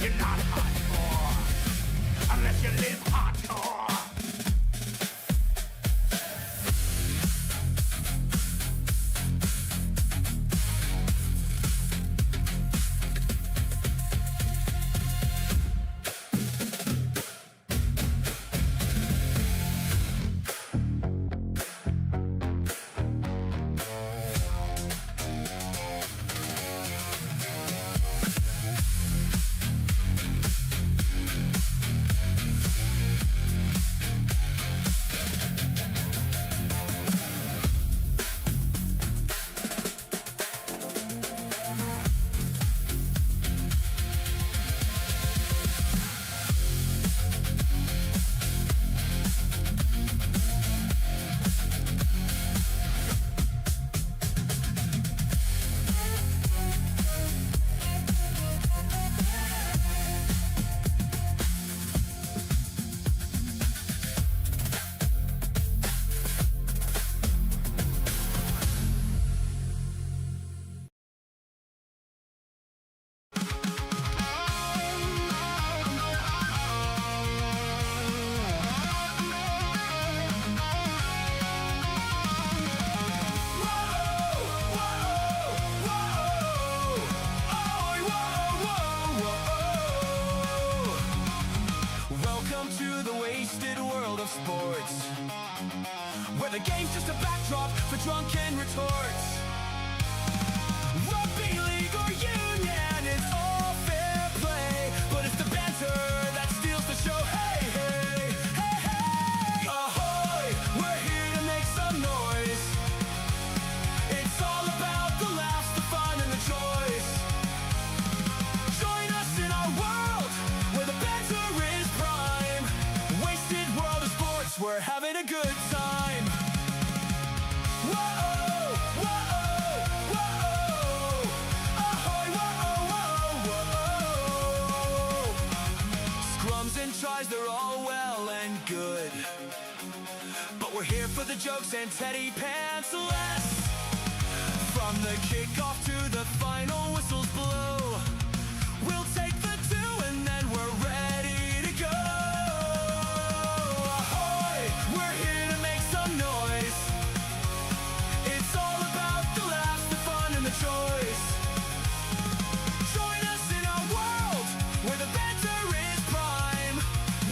You're not hardcore unless you live hardcore. Sports, where the game's just a backdrop for drunken retorts. Rugby league or union, it's all fair play, but it's the banter that steals the show. Hey, hey, hey, hey, ahoy, we're here to make some noise. It's all about the laughs, the fun, and the joys. Join us in our world, where the banter is prime. Wasted world of sports, we're having a good time. Whoa, whoa, whoa, ahoy, whoa, whoa, whoa. Scrums and tries, they're all well and good, but we're here for the jokes and teddy pants less. From the kickoff to the final whistles blow, we'll take the two and then we're ready to go. Ahoy, we're here to make some noise. It's all about the laughs, the fun, and the choice. Join us in our world, where the banter is prime.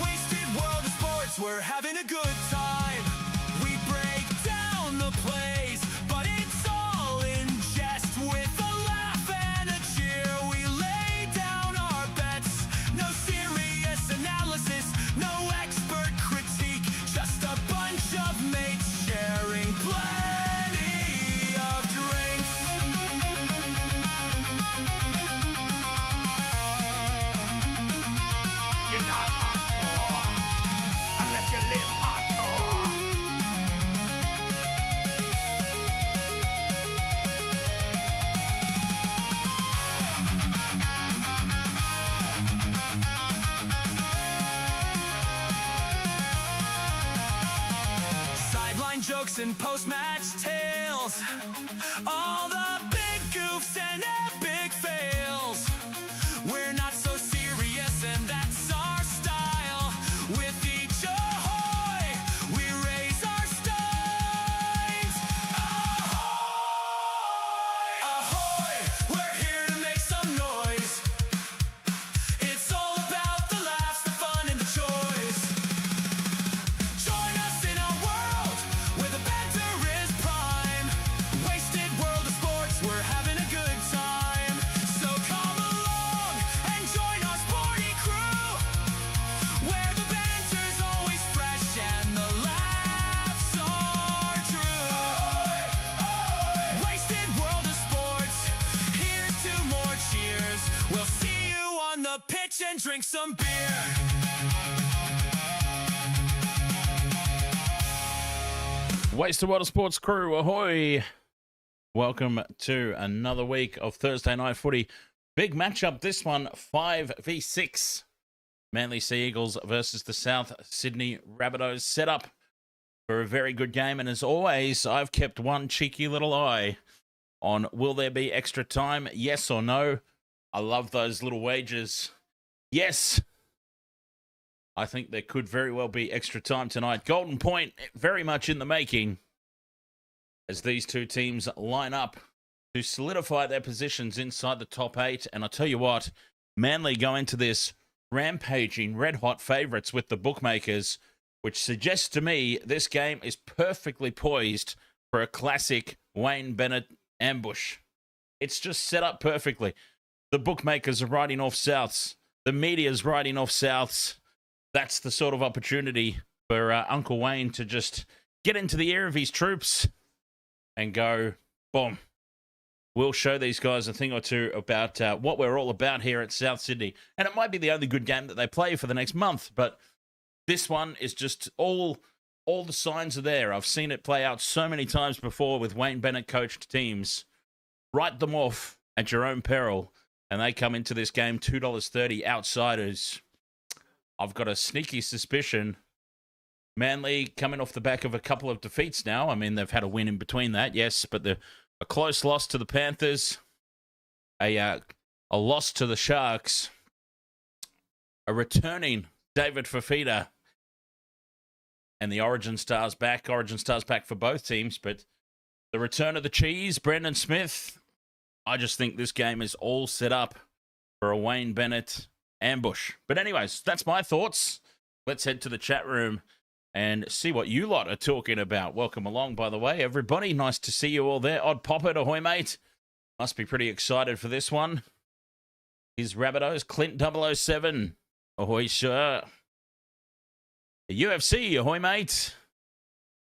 Wasted world of sports, we're having a good time. We break down the plays, but it's all in jest. With a laugh and a cheer, we lay down our bets. No serious analysis, no expert critique, just a bunch of mates sharing plenty of drinks. You're not hardcore unless you live hardcore. Sideline jokes and post-match tales, all the big goofs and epic fails. We're not so serious, and that's our style. With each ahoy, we raise our steins. Ahoy, ahoy, we're here to make some noise. It's all about the laughs, the fun, and the choice. Join us in our world, where the banter is prime. Wasted world of sports, we're having a good time. So come along and join our sporty crew, where the banter's always fresh and the laughs are true. Wasted world of sports, here's to more cheers. We'll see you on the pitch and drink some beer. Wasted World of Sports crew, ahoy! Welcome to another week of Thursday Night Footy. Big matchup, this one, 5v6. Manly Sea Eagles versus the South Sydney Rabbitohs, set up for a very good game. And as always, I've kept one cheeky little eye on will there be extra time, yes or no. I love those little wagers Yes, I think there could very well be extra time tonight. Golden Point very much in the making as these two teams line up to solidify their positions inside the top 8. And I tell you what, Manly go into this rampaging, red-hot favourites with the bookmakers, which suggests to me this game is perfectly poised for a classic Wayne Bennett ambush. It's just set up perfectly. The bookmakers are riding off Souths. The media's riding off Souths. That's the sort of opportunity for Uncle Wayne to just get into the ear of his troops and go, boom. We'll show these guys a thing or two about what we're all about here at South Sydney. And it might be the only good game that they play for the next month, but this one is just all the signs are there. I've seen it play out so many times before with Wayne Bennett coached teams. Write them off at your own peril, and they come into this game $2.30 outsiders. I've got a sneaky suspicion Manly coming off the back of a couple of defeats now. I mean, they've had a win in between that, yes, but a close loss to the Panthers, a loss to the Sharks, a returning David Fifita, and the Origin Stars back. Origin Stars back for both teams, but the return of the cheese, Brendan Smith. I just think this game is all set up for a Wayne Bennett ambush. But anyways, that's my thoughts. Let's head to the chat room and see what you lot are talking about. Welcome along, by the way, everybody. Nice to see you all there. Odd Poppet, ahoy, mate. Must be pretty excited for this one. His Rabbitohs, Clint 007. Ahoy, sir. The UFC, ahoy, mate.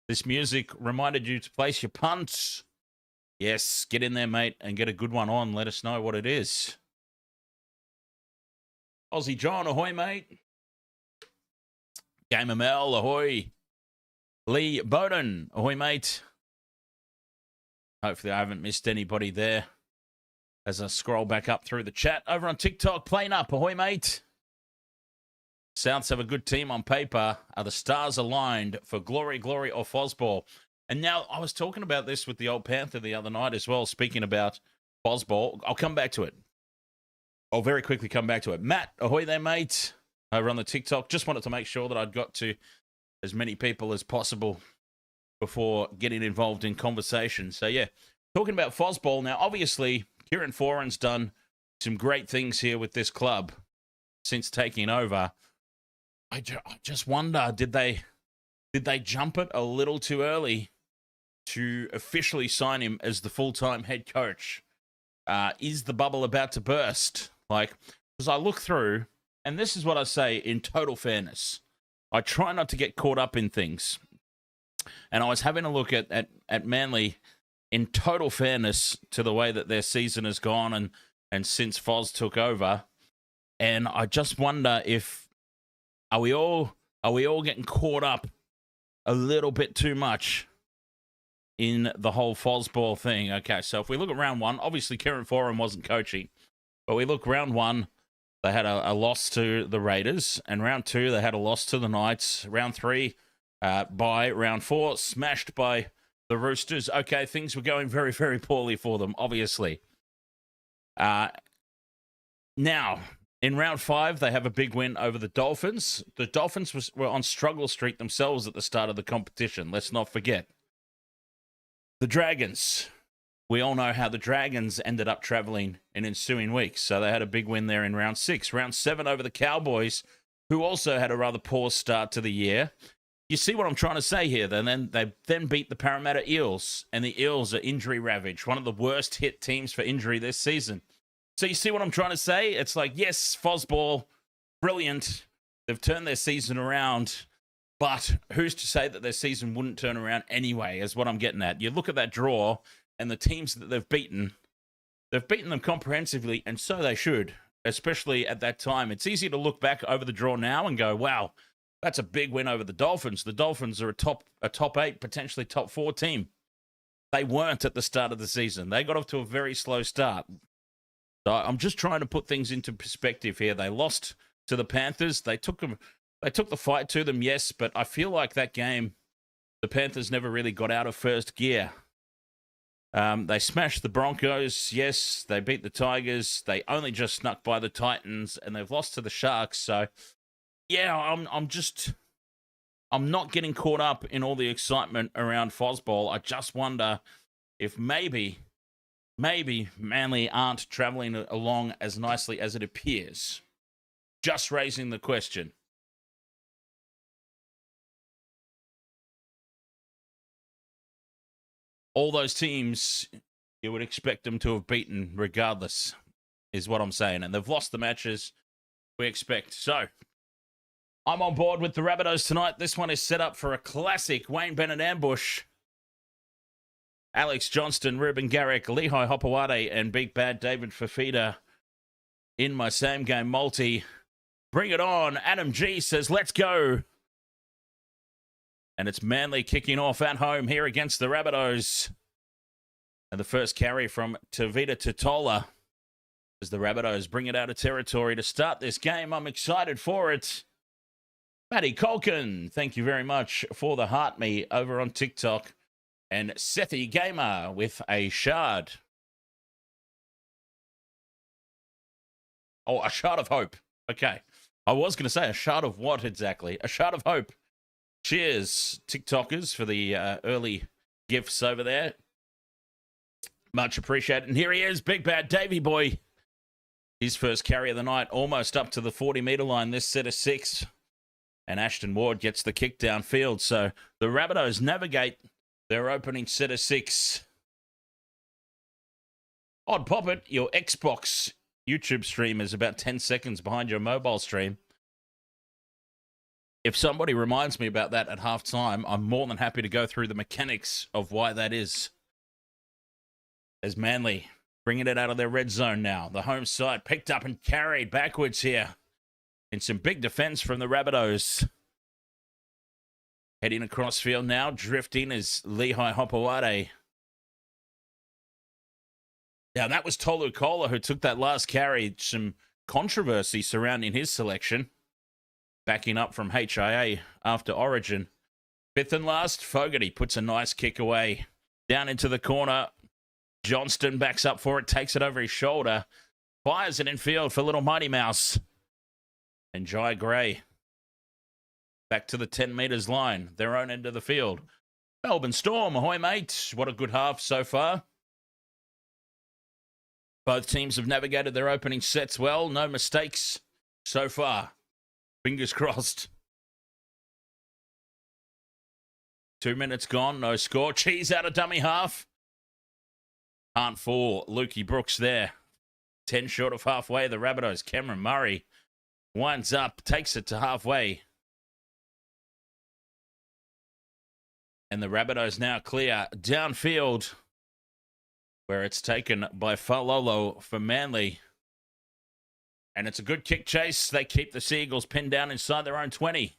This music reminded you to place your punts. Yes, get in there, mate, and get a good one on. Let us know what it is. Aussie John, ahoy, mate. Gamer Mel, ahoy. Lee Bowden, ahoy, mate. Hopefully I haven't missed anybody there as I scroll back up through the chat. Over on TikTok, Plane Up, ahoy, mate. Souths have a good team on paper. Are the stars aligned for glory, glory, or Fosball? And now, I was talking about this with the old Panther the other night as well, speaking about Fosball. I'll come back to it. I'll very quickly come back to it. Matt, ahoy there, mate. Over on the TikTok. Just wanted to make sure that I'd got to as many people as possible before getting involved in conversation. So, yeah, talking about Fosball. Now, obviously, Kieran Foran's done some great things here with this club since taking over. I just wonder, did they jump it a little too early to officially sign him as the full-time head coach? Is the bubble about to burst? Like, because I look through, and this is what I say in total fairness. I try not to get caught up in things. And I was having a look at Manly in total fairness to the way that their season has gone and since Foz took over. And I just wonder if, are we all getting caught up a little bit too much in the whole Fosball thing? Okay, so if we look at round one, obviously Kieran Foran wasn't coaching. But we look round one, they had a loss to the Raiders. And round two, they had a loss to the Knights. Round three, bye. Round four, smashed by the Roosters. Okay, things were going very, very poorly for them, obviously. Now, in round five, they have a big win over the Dolphins. The Dolphins were on struggle streak themselves at the start of the competition. Let's not forget. The Dragons. We all know how the Dragons ended up traveling in ensuing weeks. So they had a big win there in round six. Round seven over the Cowboys, who also had a rather poor start to the year. You see what I'm trying to say here? They then beat the Parramatta Eels, and the Eels are injury ravaged, one of the worst hit teams for injury this season. So you see what I'm trying to say? It's like, yes, Fosball, brilliant. They've turned their season around, but who's to say that their season wouldn't turn around anyway, is what I'm getting at. You look at that draw and the teams that they've beaten them comprehensively, and so they should, especially at that time. It's easy to look back over the draw now and go, wow, that's a big win over the Dolphins. The Dolphins are a top 8, potentially top 4 team. They weren't at the start of the season. They got off to a very slow start. So I'm just trying to put things into perspective here. They lost to the Panthers. They took the fight to them, yes, but I feel like that game, the Panthers never really got out of first gear. They smashed the Broncos. Yes, they beat the Tigers. They only just snuck by the Titans, and they've lost to the Sharks. So, yeah, I'm not getting caught up in all the excitement around Fosball. I just wonder if maybe Manly aren't travelling along as nicely as it appears. Just raising the question. All those teams, you would expect them to have beaten regardless, is what I'm saying. And they've lost the matches we expect. So, I'm on board with the Rabbitohs tonight. This one is set up for a classic Wayne Bennett ambush. Alex Johnston, Ruben Garrick, Lehigh Hopewade, and Big Bad David Fifita in my same game multi. Bring it on. Adam G says, let's go. And it's Manly kicking off at home here against the Rabbitohs. And the first carry from Tavita Totola as the Rabbitohs bring it out of territory to start this game. I'm excited for it. Matty Colkin, thank you very much for the heart me over on TikTok. And Sethi Gamer with a shard. Oh, a shard of hope. Okay. I was going to say a shard of what exactly? A shard of hope. Cheers, TikTokers, for the early gifts over there. Much appreciated. And here he is, Big Bad Davey Boy. His first carry of the night, almost up to the 40-metre line, this set of 6. And Ashton Ward gets the kick downfield. So the Rabbitohs navigate their opening set of 6. Odd Poppet, your Xbox YouTube stream is about 10 seconds behind your mobile stream. If somebody reminds me about that at halftime, I'm more than happy to go through the mechanics of why that is. As Manly bringing it out of their red zone now. The home side picked up and carried backwards here. In some big defense from the Rabbitohs. Heading across field now. Drifting is Lehigh Hopewade. Now, that was Tolu Kola who took that last carry. Some controversy surrounding his selection. Backing up from HIA after Origin. Fifth and last, Fogarty puts a nice kick away. Down into the corner. Johnston backs up for it, takes it over his shoulder. Fires it in field for Little Mighty Mouse. And Jai Gray. Back to the 10 metres line. Their own end of the field. Melbourne Storm, ahoy mate. What a good half so far. Both teams have navigated their opening sets well. No mistakes so far. Fingers crossed. 2 minutes gone. No score. Cheese out of dummy half. Can't fool Lukey Brooks there. 10 short of halfway. The Rabbitohs. Cameron Murray winds up. Takes it to halfway. And the Rabbitohs now clear downfield. Where it's taken by Falolo for Manly. And it's a good kick chase. They keep the Seagulls pinned down inside their own 20.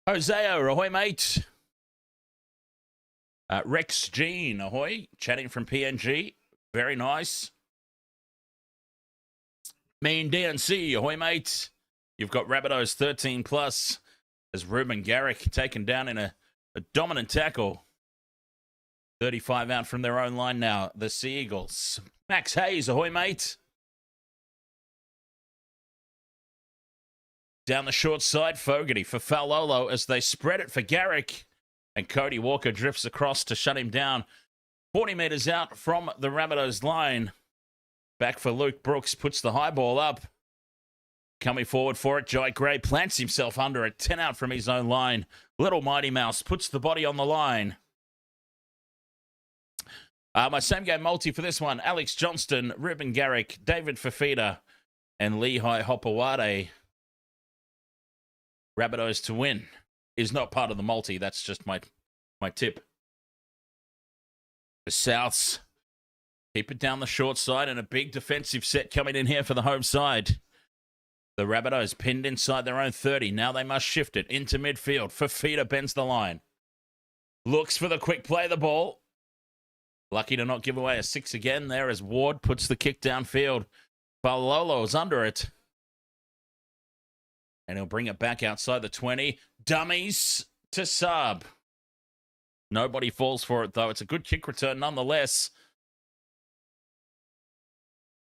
Hosea, ahoy, mate. Rex Jean, ahoy. Chatting from PNG. Very nice. Mean DNC, ahoy, mate. You've got Rabbitohs 13 plus. As Ruben Garrick taken down in a dominant tackle. 35 out from their own line now. The Seagulls. Max Hayes, ahoy, mate. Down the short side, Fogarty for Falolo as they spread it for Garrick. And Cody Walker drifts across to shut him down. 40 metres out from the Rabbitohs line. Back for Luke Brooks, puts the high ball up. Coming forward for it, Jai Gray plants himself under it. 10 out from his own line. Little Mighty Mouse puts the body on the line. My same game multi for this one. Alex Johnston, Ruben Garrick, David Fifita, and Lehigh Hopewade. Rabbitohs to win is not part of the multi. That's just my tip. The Souths keep it down the short side and a big defensive set coming in here for the home side. The Rabbitohs pinned inside their own 30. Now they must shift it into midfield. Fifita bends the line. Looks for the quick play of the ball. Lucky to not give away a 6 again there as Ward puts the kick downfield. Falolo is under it. And he'll bring it back outside the 20. Dummies to Saab. Nobody falls for it, though. It's a good kick return nonetheless.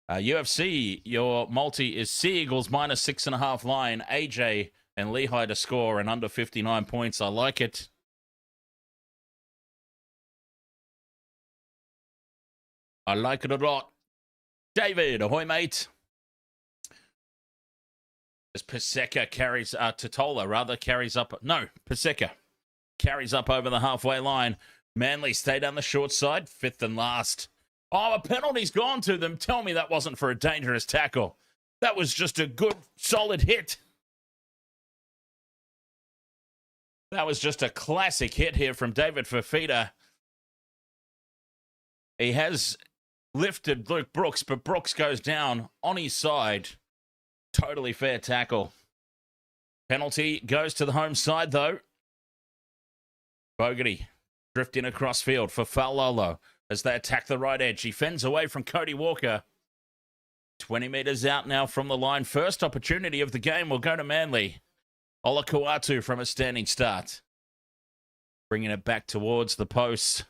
UFC, your multi is Sea Eagles -6.5 line. AJ and Lehigh to score and under 59 points. I like it. I like it a lot. David, ahoy, mate. As Paseka carries, Totola rather carries up. No, Paseka carries up over the halfway line. Manly stay down the short side, 5th and last. Oh, a penalty's gone to them. Tell me that wasn't for a dangerous tackle. That was just a good, solid hit. That was just a classic hit here from David Fifita. He has lifted Luke Brooks, but Brooks goes down on his side. Totally fair tackle. Penalty goes to the home side, though. Bogarty drifting across field for Faulolo as they attack the right edge. He fends away from Cody Walker. 20 metres out now from the line. First opportunity of the game will go to Manly. Olakuatu from a standing start. Bringing it back towards the posts.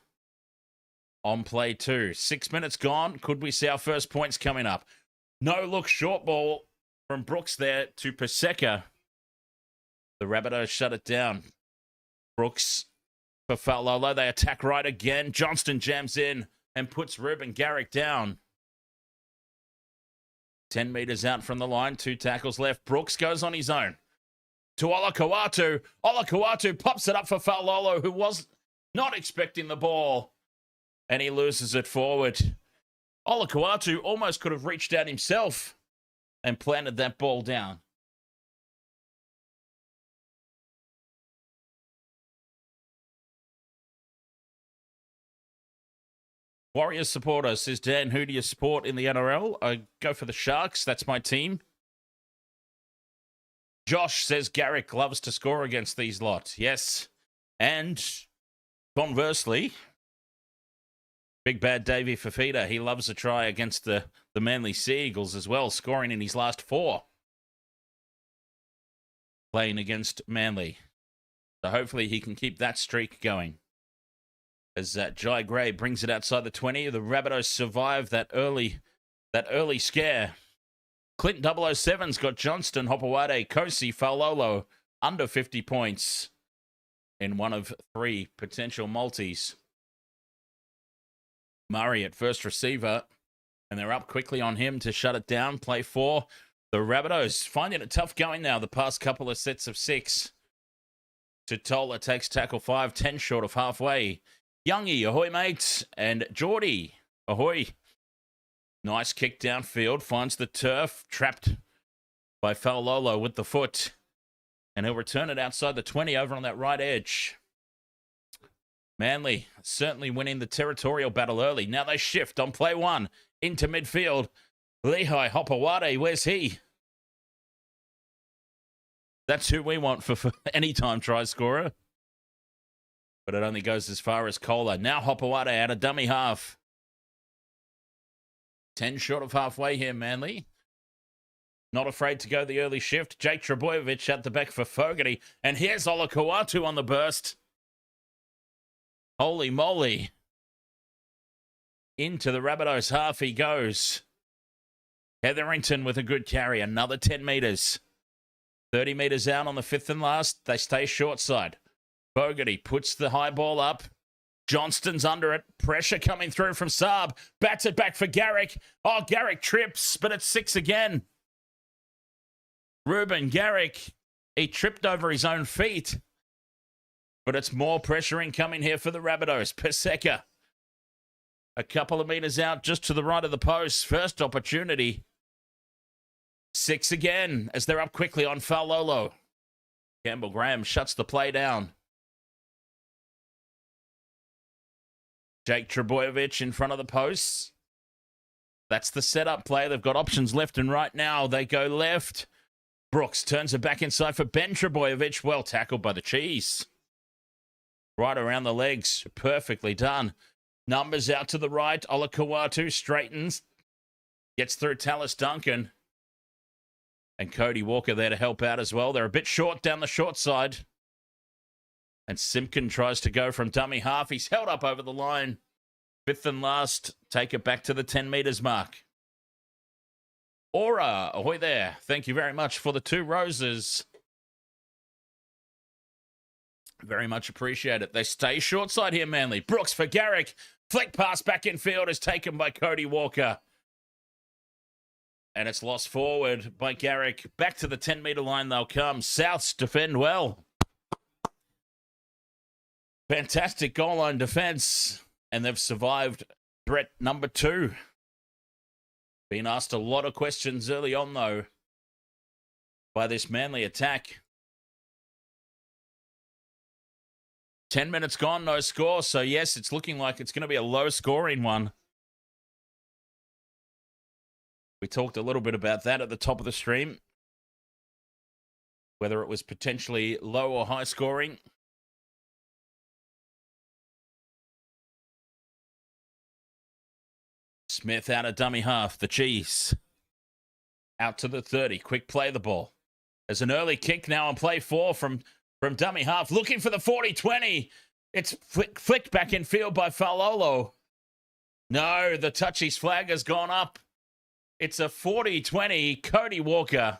On play 2. 6 minutes gone. Could we see our first points coming up? No look, short ball from Brooks there to Paseka. The Rabbitohs shut it down. Brooks for Faulolo. They attack right again. Johnston jams in and puts Ruben Garrick down. 10 metres out from the line. 2 tackles left. Brooks goes on his own. To Olakuatu. Olakuatu pops it up for Faulolo, who was not expecting the ball. And he loses it forward. Olakuatu almost could have reached out himself and planted that ball down. Warriors supporter says, Dan, who do you support in the NRL? I go for the Sharks. That's my team. Josh says Garrick loves to score against these lot. Yes. And conversely, Big Bad Davey Fifita, he loves a try against the Manly Sea Eagles as well, scoring in his last 4. Playing against Manly. So hopefully he can keep that streak going. As Jai Gray brings it outside the 20, the Rabbitohs survive that early scare. Clint 007's got Johnston, Hopewade, Kosi, Faulolo under 50 points in one of 3 potential multis. Murray at first receiver, and they're up quickly on him to shut it down. Play 4. The Rabbitohs finding it tough going now the past couple of sets of 6. Totola takes tackle 5, 10 short of halfway. Youngie, ahoy, mates. And Geordie, ahoy. Nice kick downfield, finds the turf, trapped by Faulolo with the foot. And he'll return it outside the 20 over on that right edge. Manly certainly winning the territorial battle early. Now they shift on play 1 into midfield. Lehigh Hopewade, where's he? That's who we want for any time try scorer. But it only goes as far as Kohler. Now Hopewade out of dummy half. 10 short of halfway here, Manly. Not afraid to go the early shift. Jake Trebojevic at the back for Fogarty. And here's Olakuatu on the burst. Holy moly. Into the Rabbitohs half he goes. Hetherington with a good carry. Another 10 metres. 30 metres out on the 5th and last. They stay short side. Fogarty puts the high ball up. Johnston's under it. Pressure coming through from Saab. Bats it back for Garrick. Oh, Garrick trips, but it's 6 again. Ruben Garrick, he tripped over his own feet. But it's more pressure incoming here for the Rabbitohs. Paseka, a couple of metres out just to the right of the post. First opportunity. 6 again as they're up quickly on Faulolo. Campbell Graham shuts the play down. Jake Trebojevic in front of the posts. That's the setup play. They've got options left and right now. They go left. Brooks turns it back inside for Ben Trebojevic. Well tackled by the Cheese. Right around the legs. Perfectly done. Numbers out to the right. Olakuatu straightens. Gets through Tallis Duncan. And Cody Walker there to help out as well. They're a bit short down the short side. And Simpkin tries to go from dummy half. He's held up over the line. Fifth and last. Take it back to the 10 metres mark. Aura, ahoy there. Thank you very much for the 2 roses. Very much appreciate it. They stay short side here, Manly. Brooks for Garrick. Flick pass back in field is taken by Cody Walker. And it's lost forward by Garrick. Back to the 10-metre line they'll come. Souths defend well. Fantastic goal line defence. And they've survived threat number 2. Been asked a lot of questions early on, though, by this Manly attack. 10 minutes gone, no score. So, yes, it's looking like it's going to be a low-scoring one. We talked a little bit about that at the top of the stream. Whether it was potentially low or high scoring. Smith out of dummy half. The cheese. Out to the 30. Quick play the ball. There's an early kick now on play 4 from dummy half. Looking for the 40-20. It's flicked back in field by Falolo. No, the touchy's flag has gone up. It's a 40-20. Cody Walker.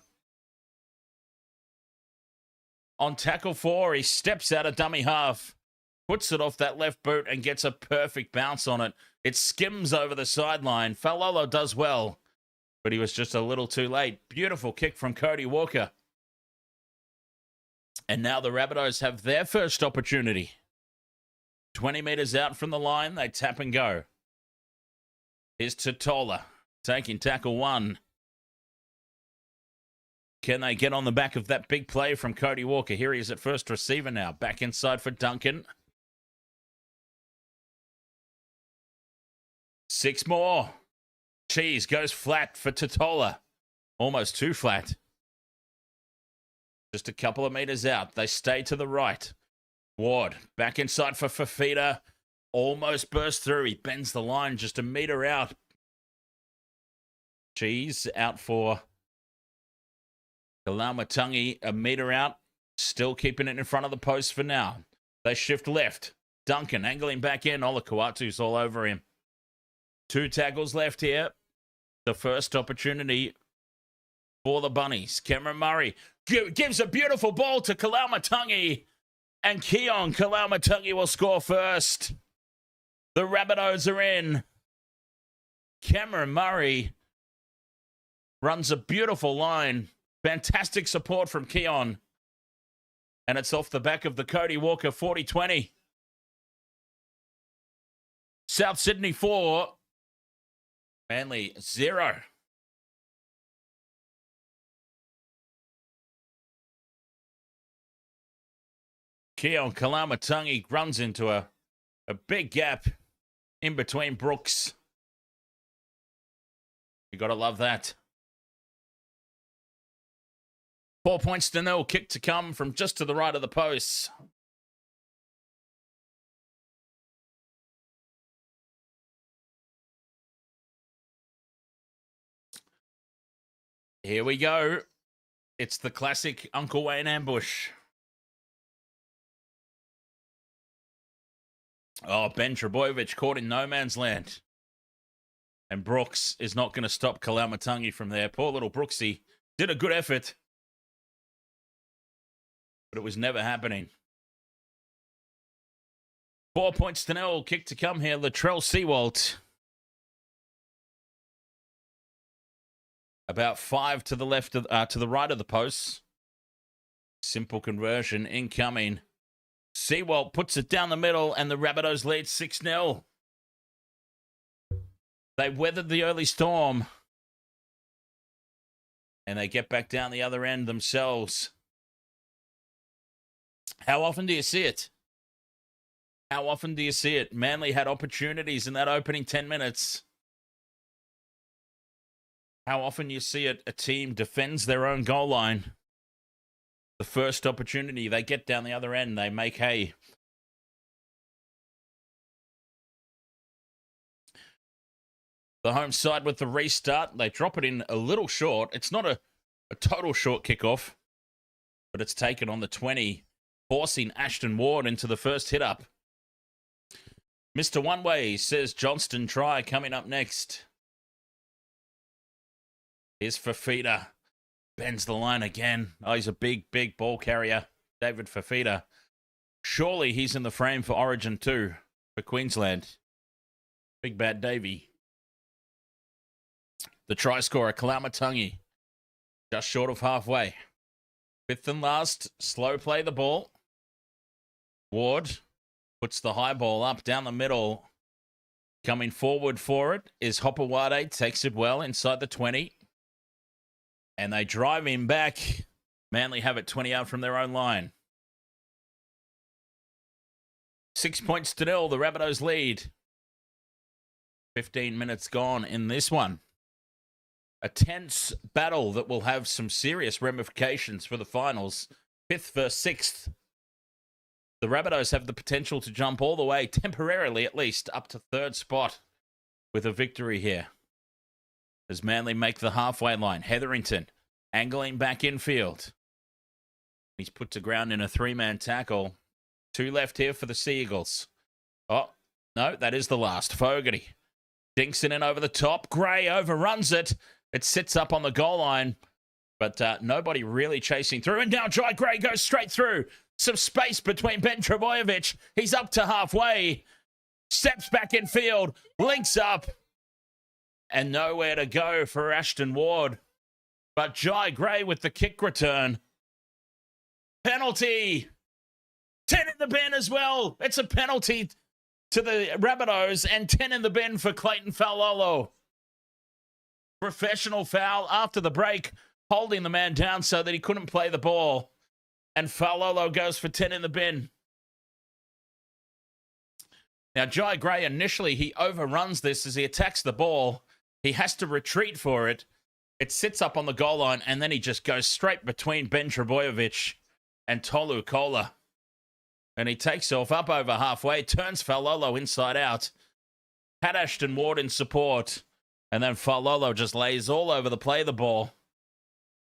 On tackle 4, he steps out of dummy half. Puts it off that left boot and gets a perfect bounce on it. It skims over the sideline. Falolo does well, but he was just a little too late. Beautiful kick from Cody Walker. And now the Rabbitohs have their first opportunity. 20 metres out from the line, they tap and go. Here's Totola, taking tackle 1. Can they get on the back of that big play from Cody Walker? Here he is at first receiver now. Back inside for Duncan. 6 more. Cheese goes flat for Totola. Almost too flat. Just a couple of metres out. They stay to the right. Ward back inside for Fifita. Almost burst through. He bends the line just a metre out. Cheese out for Kalamatangi, a metre out. Still keeping it in front of the post for now. They shift left. Duncan angling back in. Olakauatu's all over him. 2 tackles left here. The first opportunity for the Bunnies. Cameron Murray gives a beautiful ball to Kalamatangi. And Keon Kalamatangi will score first. The Rabbitohs are in. Cameron Murray runs a beautiful line. Fantastic support from Keon. And it's off the back of the Cody Walker 40-20. South Sydney 4. Manly 0. Keon Kalamatangi runs into a big gap in between Brooks. You got to love that. 4 points to 0. Kick to come from just to the right of the post. Here we go. It's the classic Uncle Wayne ambush. Oh, Ben Trebojevic caught in no man's land. And Brooks is not going to stop Kalamatangi from there. Poor little Brooksy did a good effort. But it was never happening. 4 points to 0. Kick to come here. Latrell Seawalt. About 5 to the left of, to the right of the post. Simple conversion incoming. Seawalt puts it down the middle, and the Rabbitohs lead 6-0. They weathered the early storm. And they get back down the other end themselves. How often do you see it? How often do you see it? Manly had opportunities in that opening 10 minutes. How often you see it, a team defends their own goal line. The first opportunity, they get down the other end, they make hay. The home side with the restart, they drop it in a little short. It's not a total short kickoff, but it's taken on the 20 forcing Ashton Ward into the first hit-up. Mr. One Way says Johnston try coming up next. Here's Fifita. Bends the line again. Oh, he's a big, big ball carrier. David Fifita. Surely he's in the frame for Origin 2 for Queensland. Big Bad Davey. The try scorer, Kalamatangi. Just short of halfway. Fifth and last. Slow play the ball. Ward puts the high ball up down the middle. Coming forward for it is Hopewade. Takes it well inside the 20. And they drive him back. Manly have it 20 out from their own line. 6 points to 0. The Rabbitohs lead. 15 minutes gone in this one. A tense battle that will have some serious ramifications for the finals. 5th versus 6th. The Rabbitohs have the potential to jump all the way, temporarily at least, up to 3rd spot with a victory here. As Manly make the halfway line. Hetherington angling back infield. He's put to ground in a 3-man tackle. 2 left here for the Sea Eagles. Oh, no, that is the last. Fogarty dinks it in over the top. Gray overruns it. It sits up on the goal line, but nobody really chasing through. And now Jai Gray goes straight through. Some space between Ben Trebojevic. He's up to halfway. Steps back in field. Links up. And nowhere to go for Ashton Ward. But Jai Gray with the kick return. Penalty. 10 in the bin as well. It's a penalty to the Rabbitohs and 10 in the bin for Clayton Faulolo. Professional foul after the break, holding the man down so that he couldn't play the ball. And Faulolo goes for 10 in the bin. Now, Jai Gray, initially, he overruns this as he attacks the ball. He has to retreat for it. It sits up on the goal line, and then he just goes straight between Ben Trebojevic and Tolu Kola. And he takes off up over halfway, turns Faulolo inside out. Had Ashton Ward in support. And then Faulolo just lays all over the play of the ball.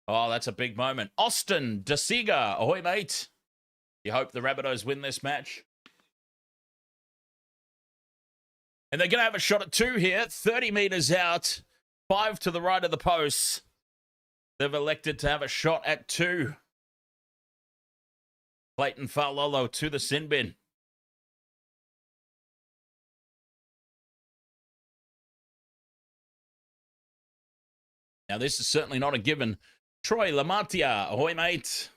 Oh, that's a big moment. Austin DeSiga. Ahoy, mate. You hope the Rabbitohs win this match. And they're going to have a shot at 2 here. 30 metres out. 5 to the right of the post. They've elected to have a shot at 2. Clayton Faulolo to the sin bin. Now, this is certainly not a given. Troy Lamatia. Ahoy, mate.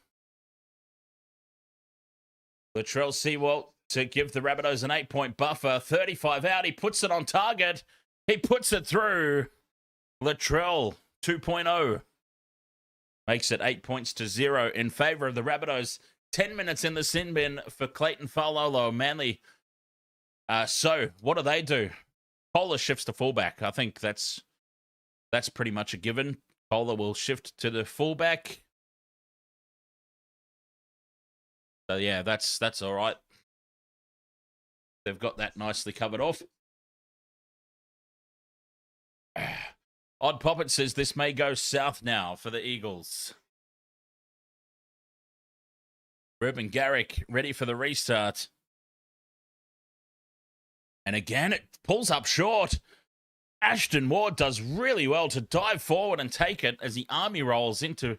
Latrell Sewalt to give the Rabbitohs an 8-point buffer. 35 out. He puts it on target. He puts it through. Latrell 2.0. Makes it 8 points to 0 in favour of the Rabbitohs. 10 minutes in the sin bin for Clayton Faulolo. Manly. So, what do? Kohler shifts to fullback. I think that's pretty much a given. Kohler will shift to the fullback. So, yeah, that's all right. They've got that nicely covered off. Odd Poppet says this may go south now for the Eagles. Ruben Garrick ready for the restart. And again, it pulls up short. Ashton Ward does really well to dive forward and take it as the army rolls into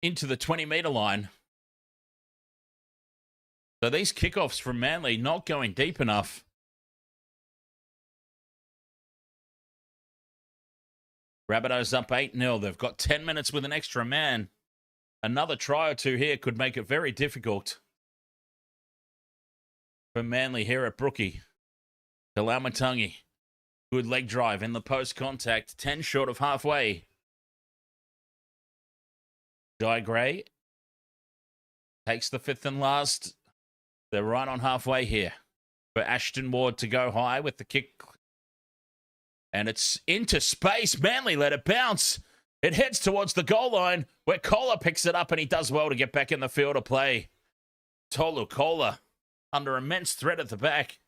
the 20-metre line. So these kickoffs from Manly not going deep enough. Rabbitohs up 8-0. They've got 10 minutes with an extra man. Another try or 2 here could make it very difficult for Manly here at Brookie. Kalamatangi. Good leg drive in the post contact. 10 short of halfway. Jai Gray takes the 5th and last. They're right on halfway here for Ashton Ward to go high with the kick. And it's into space. Manly let it bounce. It heads towards the goal line where Kohler picks it up and he does well to get back in the field of play. Tolu Kola under immense threat at the back.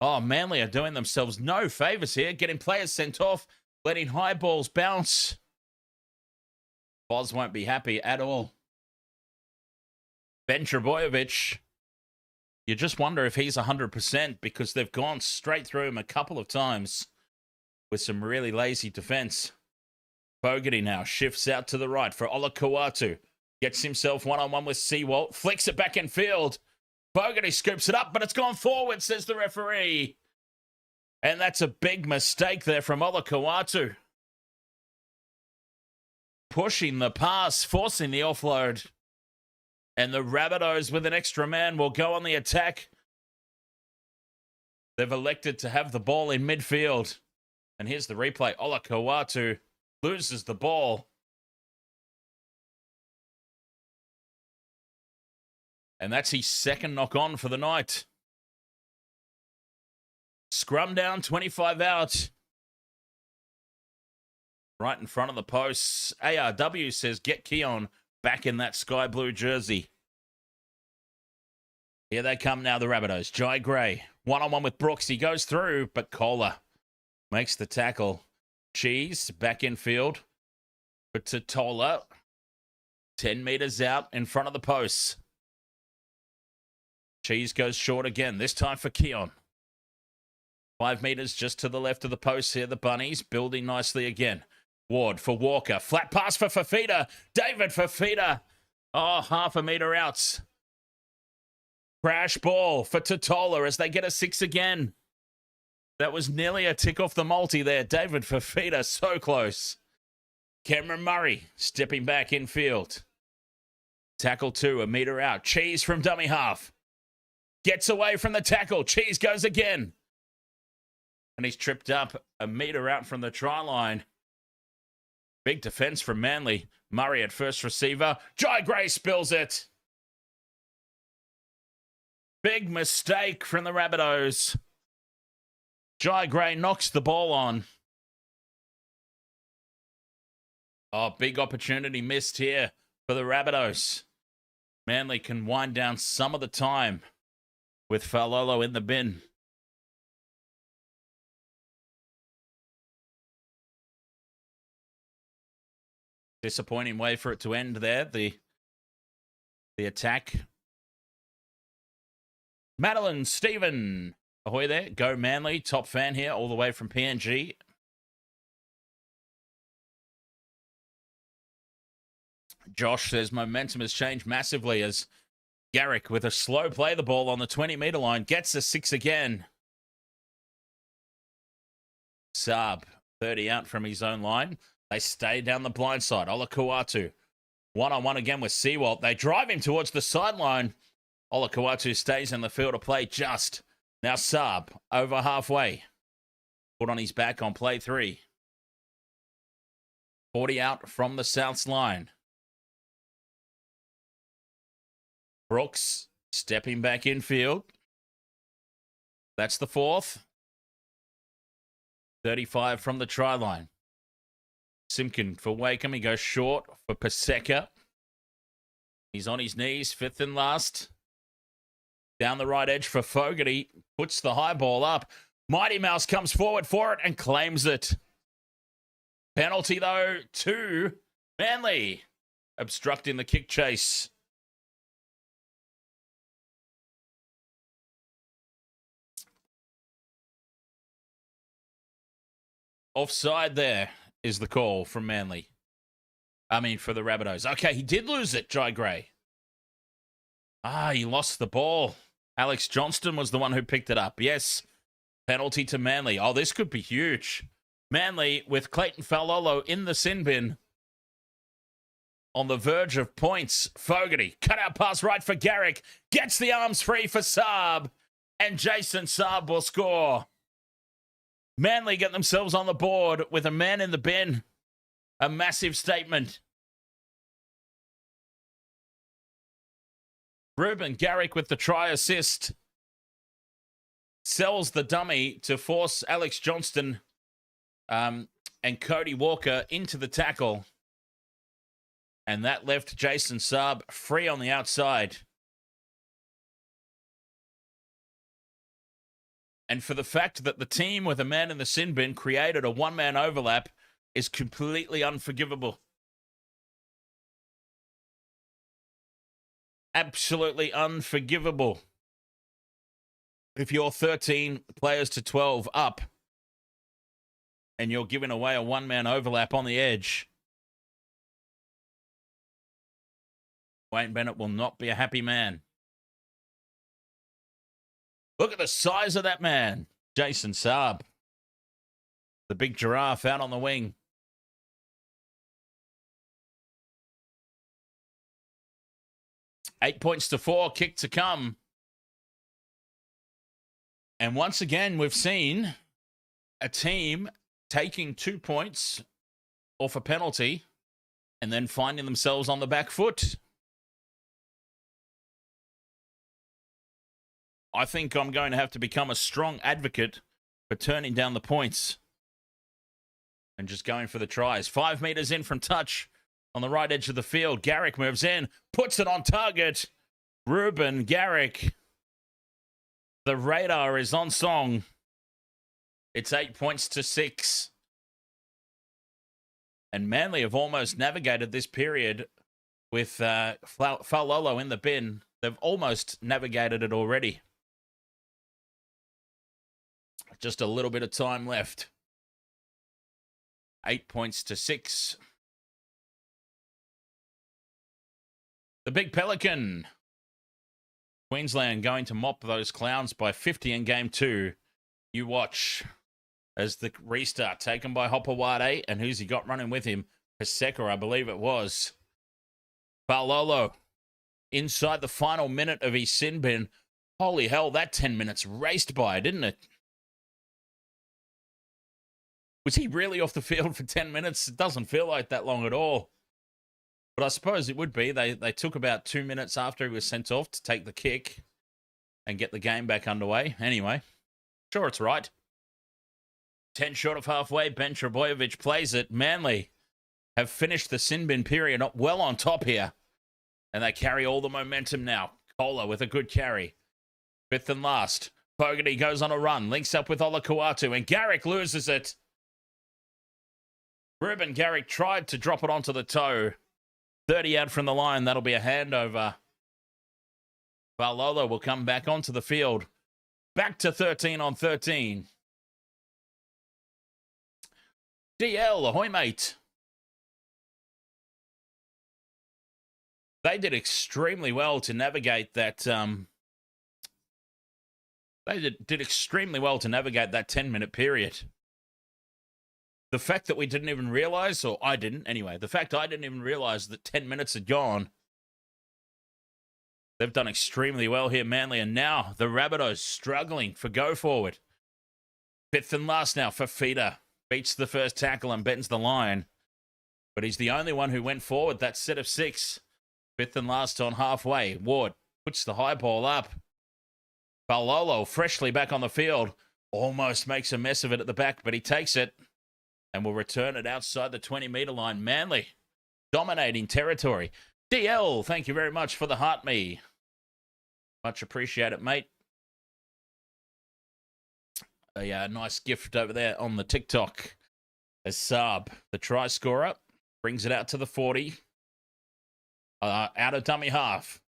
Oh, Manly are doing themselves no favours here, getting players sent off, letting high balls bounce. Boz won't be happy at all. Ben Trebojevic, you just wonder if he's 100% because they've gone straight through him a couple of times with some really lazy defense. Fogarty now shifts out to the right for Olakau'atu. Gets himself one-on-one with Seawalt. Flicks it back in field. Fogarty scoops it up, but it's gone forward, says the referee. And that's a big mistake there from Olakau'atu. Pushing the pass, forcing the offload. And the Rabbitohs with an extra man will go on the attack. They've elected to have the ball in midfield. And here's the replay. Olakau'atu loses the ball. And that's his second knock on for the night. Scrum down, 25 out. Right in front of the posts. ARW says, get Keon back in that sky blue jersey. Here they come now, the Rabbitohs. Jai Gray, one-on-one with Brooks. He goes through, but Kohler makes the tackle. Cheese back in field for Totola. 10 meters out in front of the posts. Cheese goes short again, this time for Keon. 5 meters just to the left of the post here, the Bunnies building nicely again. Ward for Walker. Flat pass for Fifita. David Fifita. Oh, half a meter out. Crash ball for Totola as they get a 6 again. That was nearly a tick off the multi there. David Fifita, so close. Cameron Murray stepping back in field. Tackle 2, a meter out. Cheese from dummy half. Gets away from the tackle. Cheese goes again. And he's tripped up a meter out from the try line. Big defense from Manly. Murray at first receiver. Jai Gray spills it. Big mistake from the Rabbitohs. Jai Gray knocks the ball on. Oh, big opportunity missed here for the Rabbitohs. Manly can wind down some of the time with Falolo in the bin. Disappointing way for it to end there. The attack. Madeline Stephen. Ahoy there. Go Manly. Top fan here all the way from PNG. Josh says momentum has changed massively as Garrick with a slow play the ball on the 20-meter line. Gets a 6 again. Saab 30 out from his own line. They stay down the blind side. Olakau'atu. One-on-one again with Seawalt. They drive him towards the sideline. Olakau'atu stays in the field of play just. Now Saab over halfway. Put on his back on play 3. 40 out from the South's line. Brooks stepping back in field. That's the 4th. 35 from the try line. Simpkin for Wakeham. He goes short for Paseka. He's on his knees, 5th and last. Down the right edge for Fogarty. Puts the high ball up. Mighty Mouse comes forward for it and claims it. Penalty, though, to Manly. Obstructing the kick chase. Offside there is the call from Manly. For the Rabbitohs. Okay, he did lose it, Jai Gray. He lost the ball. Alex Johnston was the one who picked it up. Yes, penalty to Manly. Oh, this could be huge. Manly with Clayton Falolo in the sin bin. On the verge of points. Fogarty. Cut out pass right for Garrick. Gets the arms free for Saab. And Jason Saab will score. Manly get themselves on the board with a man in the bin. A massive statement. Ruben Garrick with the try assist. Sells the dummy to force Alex Johnston and Cody Walker into the tackle. And that left Jason Saab free on the outside. And for the fact that the team with a man in the sin bin created a one-man overlap is completely unforgivable. absolutely unforgivable. If you're 13 players to 12 up and you're giving away a one-man overlap on the edge, Wayne Bennett will not be a happy man. Look at the size of that man, Jason Saab. The big giraffe out on the wing. Eight points to 4, kick to come. And once again, we've seen a team taking 2 points off a penalty and then finding themselves on the back foot. I think I'm going to have to become a strong advocate for turning down the points and just going for the tries. 5 meters in from touch on the right edge of the field. Garrick moves in, puts it on target. Ruben Garrick. The radar is on song. It's 8 points to 6. And Manly have almost navigated this period with Faulolo in the bin. They've almost navigated it already. Just a little bit of time left. 8 points to 6. The Big Pelican. Queensland going to mop those clowns by 50 in game 2. You watch as the restart taken by Hopewade. And who's he got running with him? Paseka, I believe it was. Faulolo inside the final minute of his sin bin. Holy hell, that 10 minutes raced by, didn't it? Was he really off the field for 10 minutes? It doesn't feel like that long at all. But I suppose it would be. They took about 2 minutes after he was sent off to take the kick and get the game back underway. Anyway, sure, it's right. 10 short of halfway. Ben Trebojevic plays it. Manly have finished the sin bin period well on top here. And they carry all the momentum now. Kohler with a good carry. 5th and last. Fogarty goes on a run. Links up with Olakau'atu. And Garrick loses it. Ruben Garrick tried to drop it onto the toe. 30 out from the line. That'll be a handover. Faulolo will come back onto the field. Back to 13 on 13. DL, ahoy, mate. They did extremely well to navigate that. They did extremely well to navigate that 10-minute period. The fact that we didn't even realize, or I didn't anyway, the fact I didn't even realize that 10 minutes had gone. They've done extremely well here, Manly, and now the Rabbitohs struggling for go forward. 5th and last now for Fifita. Beats the first tackle and bends the line. But he's the only one who went forward that set of 6. 5th and last on halfway. Ward puts the high ball up. Faulolo freshly back on the field. Almost makes a mess of it at the back, but he takes it. And will return it outside the 20-meter line. Manly dominating territory. DL, thank you very much for the heart me. Much appreciate it, mate. A nice gift over there on the TikTok. As Saab, the try scorer, brings it out to the 40. Out of dummy half.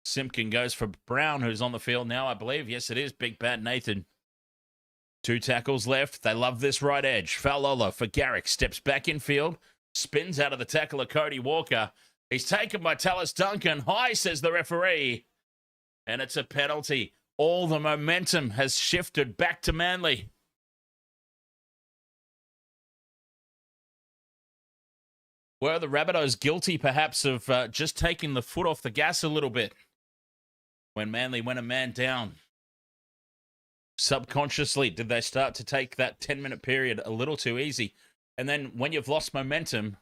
Simpkin goes for Brown, who's on the field now, I believe. Yes, it is. Big Bad Nathan. 2 tackles left. They love this right edge. Faulolo for Garrick. Steps back in field. Spins out of the tackle of Cody Walker. He's taken by Tallis Duncan. High, says the referee. And it's a penalty. All the momentum has shifted back to Manly. Were the Rabbitohs guilty, perhaps, of just taking the foot off the gas a little bit when Manly went a man down? Subconsciously, did they start to take that 10-minute period a little too easy? And then when you've lost momentum,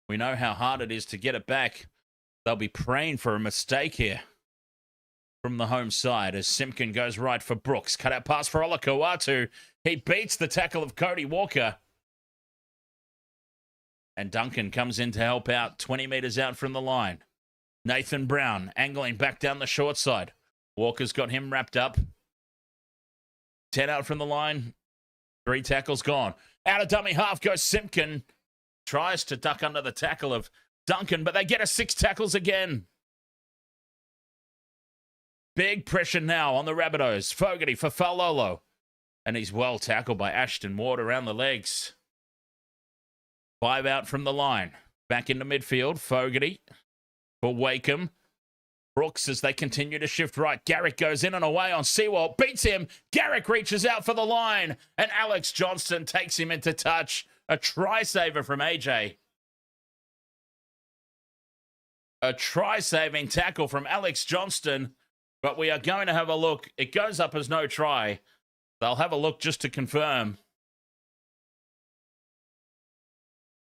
we know how hard it is to get it back. They'll be praying for a mistake here from the home side as Simpkin goes right for Brooks. Cut out pass for Olakau'atu. He beats the tackle of Cody Walker. And Duncan comes in to help out 20 meters out from the line. Nathan Brown angling back down the short side. Walker's got him wrapped up. 10 out from the line. 3 tackles gone. Out of dummy half goes Simpkin. Tries to duck under the tackle of Duncan, but they get a 6 tackles again. Big pressure now on the Rabbitohs. Fogarty for Falolo. And he's well tackled by Ashton Ward around the legs. 5 out from the line. Back into midfield. Fogarty for Wakeham. Brooks as they continue to shift right. Garrick goes in and away on Sewell. Beats him. Garrick reaches out for the line. And Alex Johnston takes him into touch. A try-saver from AJ. A try-saving tackle from Alex Johnston. But we are going to have a look. It goes up as no try. They'll have a look just to confirm.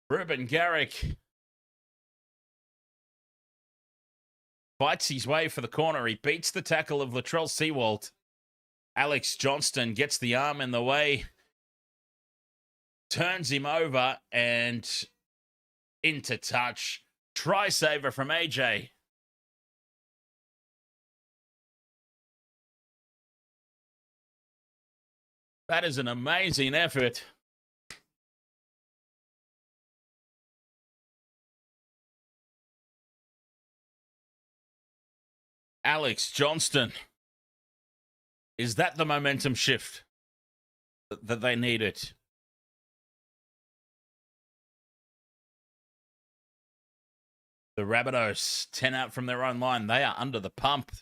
Ruben Garrick fights his way for the corner. He beats the tackle of Latrell Sewald. Alex Johnston gets the arm in the way. Turns him over and into touch. Try saver from AJ. That is an amazing effort. Alex Johnston. Is that the momentum shift that they needed? The Rabbitohs, 10 out from their own line. They are under the pump.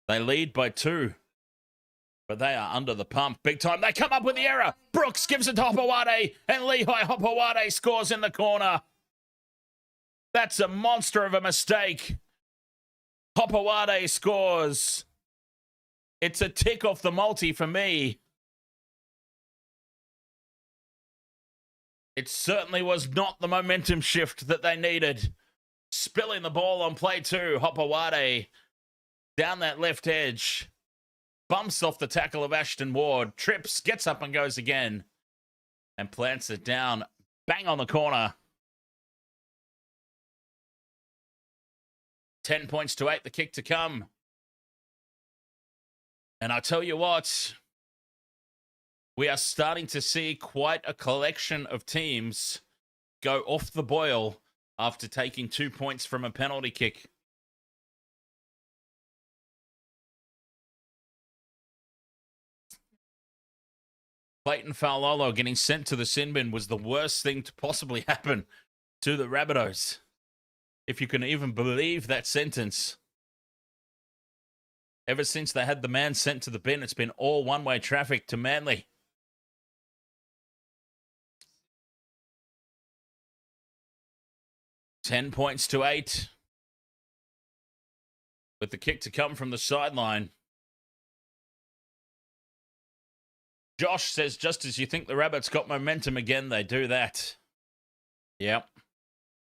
They lead by 2. But they are under the pump. Big time. They come up with the error. Brooks gives it to Hopewade. And Lehigh Hopewade scores in the corner. That's a monster of a mistake. Hopewade scores. It's a tick off the multi for me. It certainly was not the momentum shift that they needed. Spilling the ball on play 2. Hopewade down that left edge. Bumps off the tackle of Ashton Ward. Trips, gets up and goes again. And plants it down. Bang on the corner. 10 points to 8, the kick to come. And I tell you what, we are starting to see quite a collection of teams go off the boil after taking 2 points from a penalty kick. Clayton Falolo getting sent to the sin bin was the worst thing to possibly happen to the Rabbitohs. If you can even believe that sentence. Ever since they had the man sent to the bin, it's been all one-way traffic to Manly. $10 points to 8. With the kick to come from the sideline. Josh says, just as you think the Rabbits got momentum again, they do that. Yep.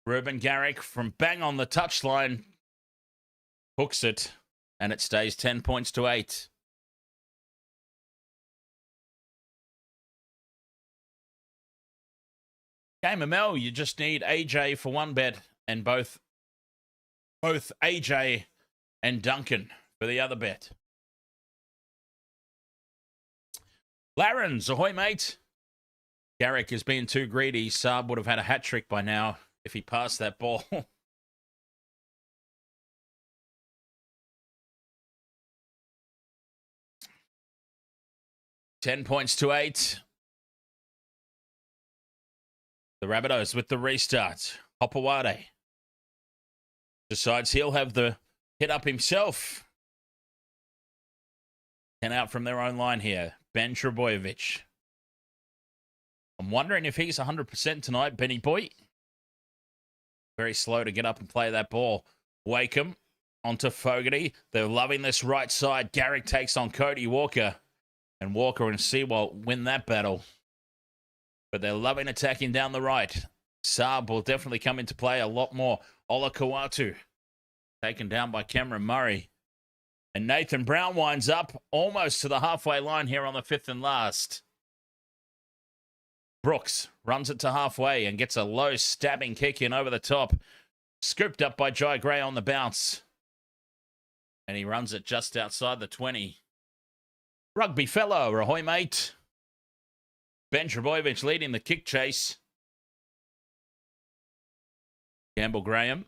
Ruben Garrick from bang on the touchline hooks it, and it stays 10 points to 8. Game ML, you just need AJ for one bet, and both AJ and Duncan for the other bet. Larrins, ahoy, mate. Garrick is being too greedy. Saab would have had a hat trick by now if he passed that ball. 10 points to 8. The Rabbitohs with the restart. Hopewade decides he'll have the hit up himself. 10 out from their own line here. Ben Trebojevic. I'm wondering if he's 100% tonight, Benny boy. Very slow to get up and play that ball. Wakeham onto Fogarty. They're loving this right side. Garrick takes on Cody Walker. And Walker and Sewell win that battle. But they're loving attacking down the right. Saab will definitely come into play a lot more. Ola Kawatu taken down by Cameron Murray. And Nathan Brown winds up almost to the halfway line here on the 5th and last. Brooks runs it to halfway and gets a low stabbing kick in over the top. Scooped up by Jai Gray on the bounce. And he runs it just outside the 20. Rugby fellow, ahoy mate. Ben Trebojevic leading the kick chase. Campbell Graham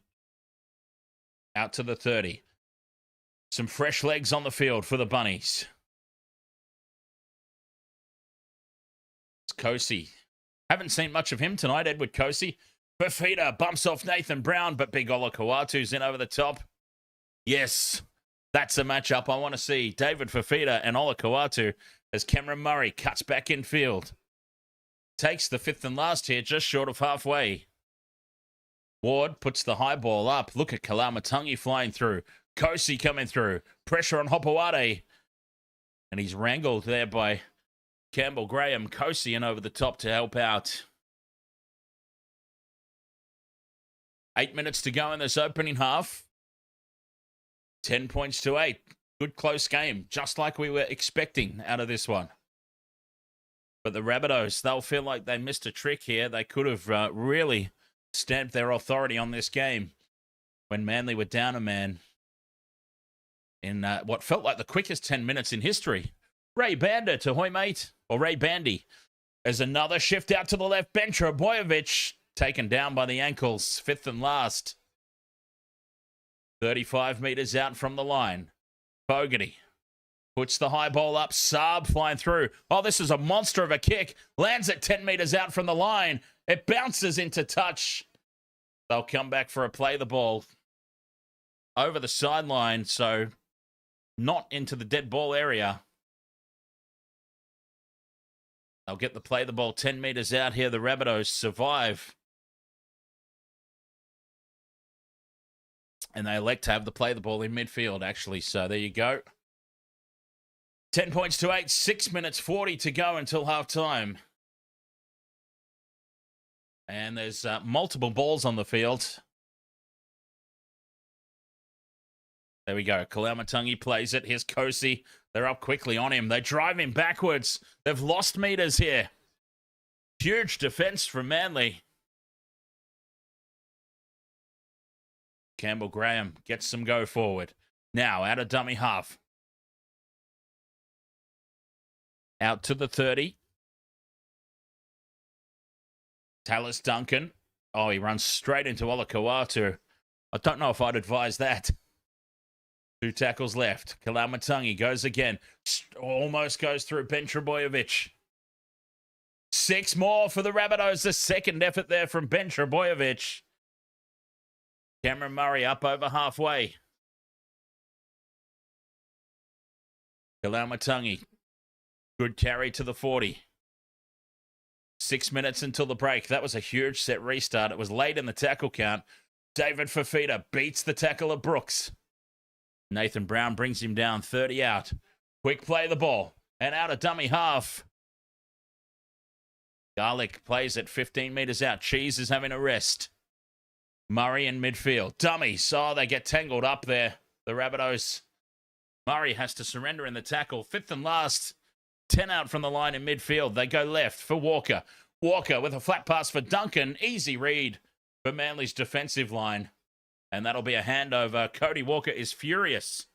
out to the 30. Some fresh legs on the field for the Bunnies. It's Kosi. Haven't seen much of him tonight, Edward Kosi. Fifita bumps off Nathan Brown, but big Ola Kawatu's in over the top. Yes, that's a matchup I want to see. David Fifita and Ola Kawatu as Cameron Murray cuts back in field. Takes the fifth and last here, just short of halfway. Ward puts the high ball up. Look at Kalamatangi flying through. Kosi coming through. Pressure on Hopewade. And he's wrangled there by Campbell Graham. Kosi in over the top to help out. 8 minutes to go in this opening half. 10 points to 8. Good close game, just like we were expecting out of this one. But the Rabbitohs, they'll feel like they missed a trick here. They could have really stamped their authority on this game when Manly were down a man in what felt like the quickest 10 minutes in history. Ray Bander to Hoy mate, or Ray Bandy. As another shift out to the left bench, Boyovich taken down by the ankles, fifth and last. 35 metres out from the line. Fogarty puts the high ball up. Saab flying through. Oh, this is a monster of a kick. Lands it 10 metres out from the line. It bounces into touch. They'll come back for a play the ball over the sideline, so not into the dead ball area. They'll get the play the ball 10 metres out here. The Rabbitohs survive. And they elect to have the play the ball in midfield, actually. So there you go. 10 points to 8. 6 minutes 40 to go until halftime. And there's multiple balls on the field. There we go. Kalamatangi plays it. Here's Kosi. They're up quickly on him. They drive him backwards. They've lost meters here. Huge defense from Manly. Campbell Graham gets some go forward. Now out of dummy half. Out to the 30. Tallis Duncan. Oh, he runs straight into Ola Kawatu. I don't know if I'd advise that. 2 tackles left. Kalamatangi goes again. Almost goes through Ben Trebojevic. 6 more for the Rabbitohs. The second effort there from Ben Trebojevic. Cameron Murray up over halfway. Kalamatangi. Good carry to the 40. 6 minutes until the break. That was a huge set restart. It was late in the tackle count. David Fifita beats the tackle of Brooks. Nathan Brown brings him down, 30 out. Quick play the ball. And out of dummy half. Garlic plays it 15 metres out. Cheese is having a rest. Murray in midfield. Dummies. Oh, they get tangled up there. The Rabbitohs. Murray has to surrender in the tackle. Fifth and last. 10 out from the line in midfield. They go left for Walker. Walker with a flat pass for Duncan. Easy read for Manly's defensive line. And that'll be a handover. Cody Walker is furious.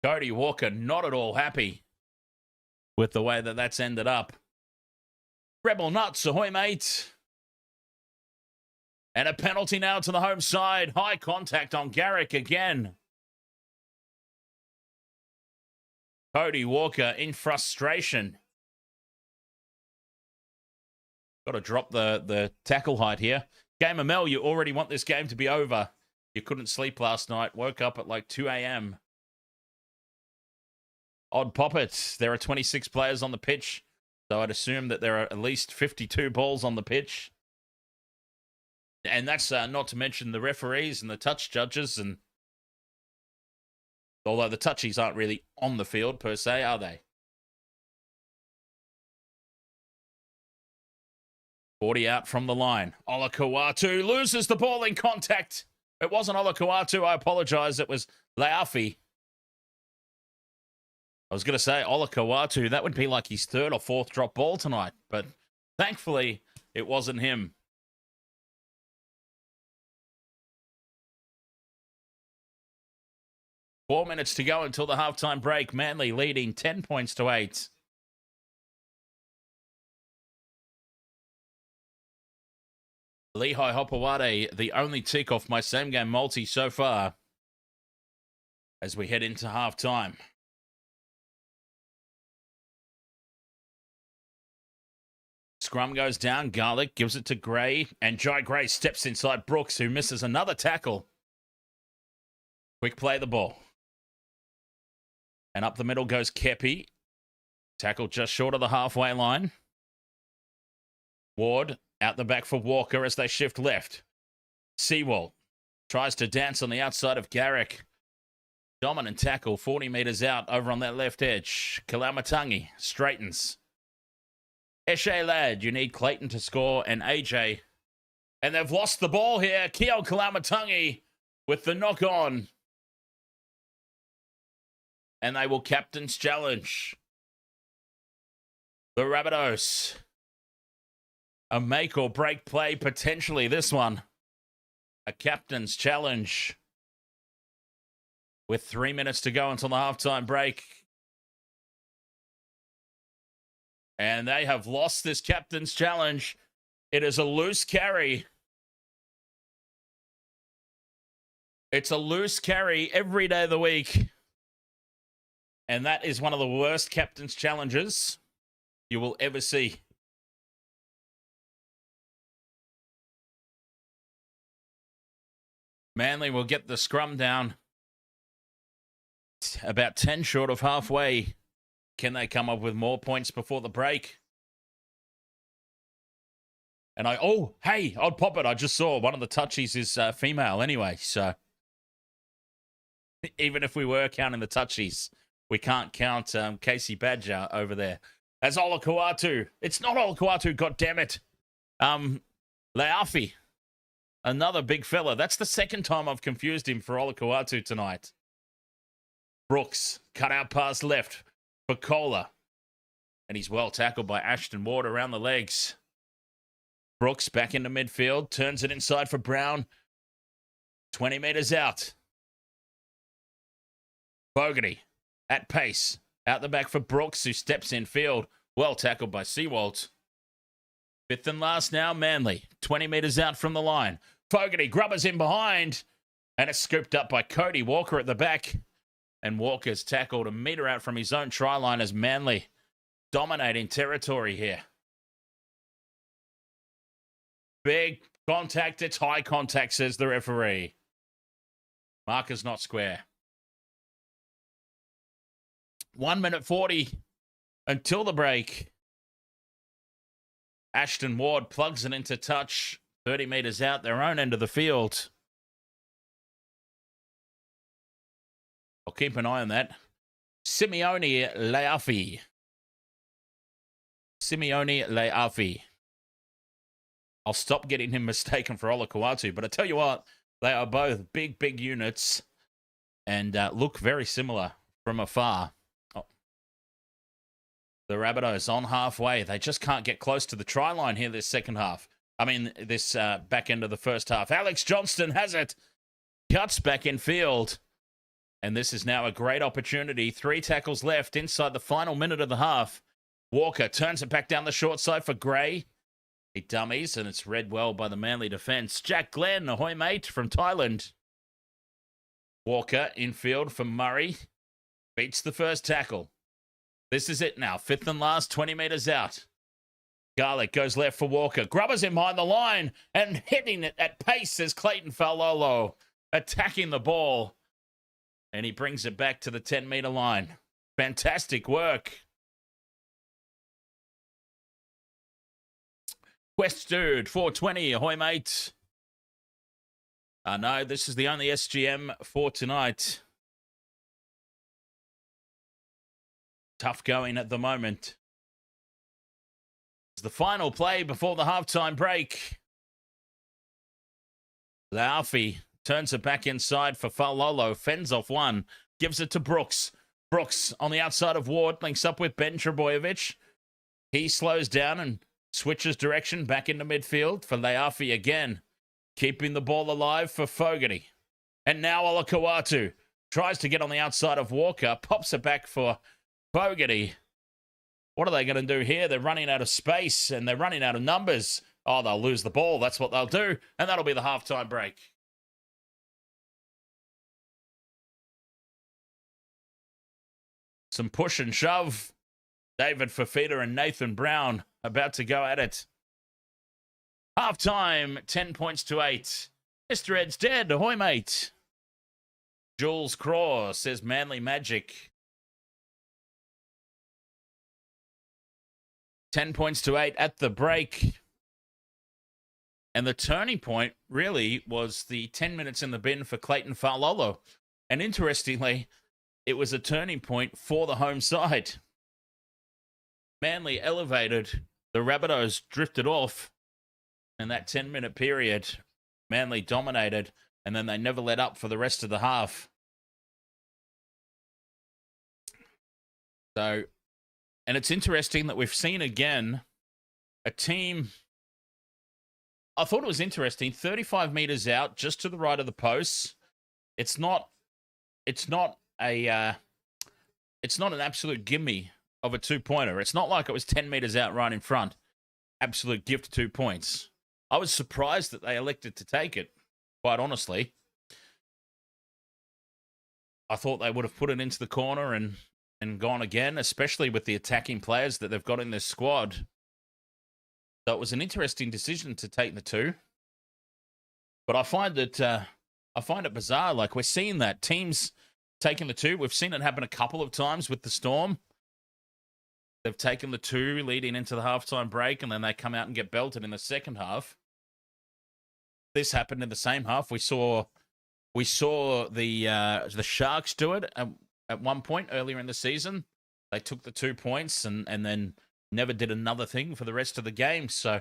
Cody Walker not at all happy with the way that that's ended up. Rebel Nuts, ahoy mate. And a penalty now to the home side. High contact on Garrick again. Cody Walker in frustration. Got to drop the tackle height here. Game of Mel, you already want this game to be over. You couldn't sleep last night. Woke up at like 2 a.m. Odd poppets. There are 26 players on the pitch. So I'd assume that there are at least 52 balls on the pitch. And that's not to mention the referees and the touch judges. And although the touchies aren't really on the field per se, are they? 40 out from the line. Ola Kawatu loses the ball in contact. It wasn't Ola Kawatu, I apologize. It was Laufi. I was going to say Ola Kawatu, that would be like his 3rd or 4th drop ball tonight. But thankfully, it wasn't him. Four minutes to go until the halftime break. Manly leading 10 points to 8. Lehigh Hopewade, the only tick off my same-game multi so far as we head into halftime. Scrum goes down. Garlic gives it to Gray. And Jai Gray steps inside Brooks, who misses another tackle. Quick play the ball. And up the middle goes Kepi. Tackle just short of the halfway line. Ward out the back for Walker as they shift left. Sewell tries to dance on the outside of Garrick. Dominant tackle, 40 metres out over on that left edge. Kalamatangi straightens. Eshe Ladd, you need Clayton to score and AJ. And they've lost the ball here. Keo Kalamatangi with the knock on. And they will captain's challenge the Rabbitohs. A make or break play potentially this one. A captain's challenge. With 3 minutes to go until the halftime break. And they have lost this captain's challenge. It is a loose carry. It's a loose carry every day of the week. And that is one of the worst captain's challenges you will ever see. Manly will get the scrum down. About 10 short of halfway. Can they come up with more points before the break? And hey, I'd pop it. I just saw one of the touchies is female anyway. So even if we were counting the touchies, we can't count Casey Badger over there. As Ola Kawatu. It's not Ola Kawatu, goddammit. Leafi. Another big fella. That's the second time I've confused him for Ola Kawatu tonight. Brooks, cut out pass left for Kohler. And he's well tackled by Ashton Ward around the legs. Brooks back into midfield, turns it inside for Brown. 20 metres out. Fogarty at pace. Out the back for Brooks, who steps in field. Well tackled by Seawalt. Fifth and last now, Manly. 20 metres out from the line. Fogarty grubbers in behind. And it's scooped up by Cody Walker at the back. And Walker's tackled a metre out from his own try line as Manly dominating territory here. Big contact, it's high contact, says the referee. Marker's not square. 1 minute 40 until the break. Ashton Ward plugs it into touch. 30 metres out their own end of the field. I'll keep an eye on that. Simeone Leafi. Simeone Leafi. I'll stop getting him mistaken for Ola Kawatu, but I tell you what, they are both big, big units and look very similar from afar. Oh. The Rabbitohs on halfway. They just can't get close to the try line here this second half. I mean, this back end of the first half. Alex Johnston has it. Cuts back in field. And this is now a great opportunity. 3 tackles left inside the final minute of the half. Walker turns it back down the short side for Gray. He dummies, and it's read well by the Manly defence. Jack Glenn, ahoy mate, from Thailand. Walker infield for Murray. Beats the first tackle. This is it now. 5th and last, 20 metres out. Garlic goes left for Walker. Grubbers in behind the line and hitting it at pace as Clayton Falolo attacking the ball. And he brings it back to the 10-metre line. Fantastic work. Quest Dude, 420. Ahoy, mate. No, this is the only SGM for tonight. Tough going at the moment. It's the final play before the halftime break. Laufi turns it back inside for Falolo. Fends off one. Gives it to Brooks. Brooks on the outside of Ward. Links up with Ben Trebojevic. He slows down and switches direction back into midfield for Leafi again. Keeping the ball alive for Fogarty. And now Olakawatu tries to get on the outside of Walker. Pops it back for Fogarty. What are they going to do here? They're running out of space and they're running out of numbers. Oh, they'll lose the ball. That's what they'll do. And that'll be the halftime break. Some push and shove. David Fifita and Nathan Brown about to go at it. Halftime, 10 points to 8. Mr. Ed's dead. Ahoy, mate. Jules Craw says Manly Magic. 10 points to 8 at the break. And the turning point really was the 10 minutes in the bin for Clayton Fa'alolo. And interestingly, it was a turning point for the home side. Manly elevated, the Rabbitohs drifted off. In that 10-minute period, Manly dominated, and then they never let up for the rest of the half. So, and it's interesting that we've seen again a team. I thought it was interesting, 35 meters out, just to the right of the posts. It's not an absolute gimme of a 2-pointer. It's not like it was 10 meters out right in front. Absolute gift 2 points. I was surprised that they elected to take it, quite honestly. I thought they would have put it into the corner and gone again, especially with the attacking players that they've got in this squad. So it was an interesting decision to take the 2. But I find it bizarre. Like, we're seeing that teams taking the 2. We've seen it happen a couple of times with the Storm. They've taken the 2 leading into the halftime break, and then they come out and get belted in the second half. This happened in the same half. We saw the Sharks do it at one point earlier in the season. They took the 2 points and then never did another thing for the rest of the game. So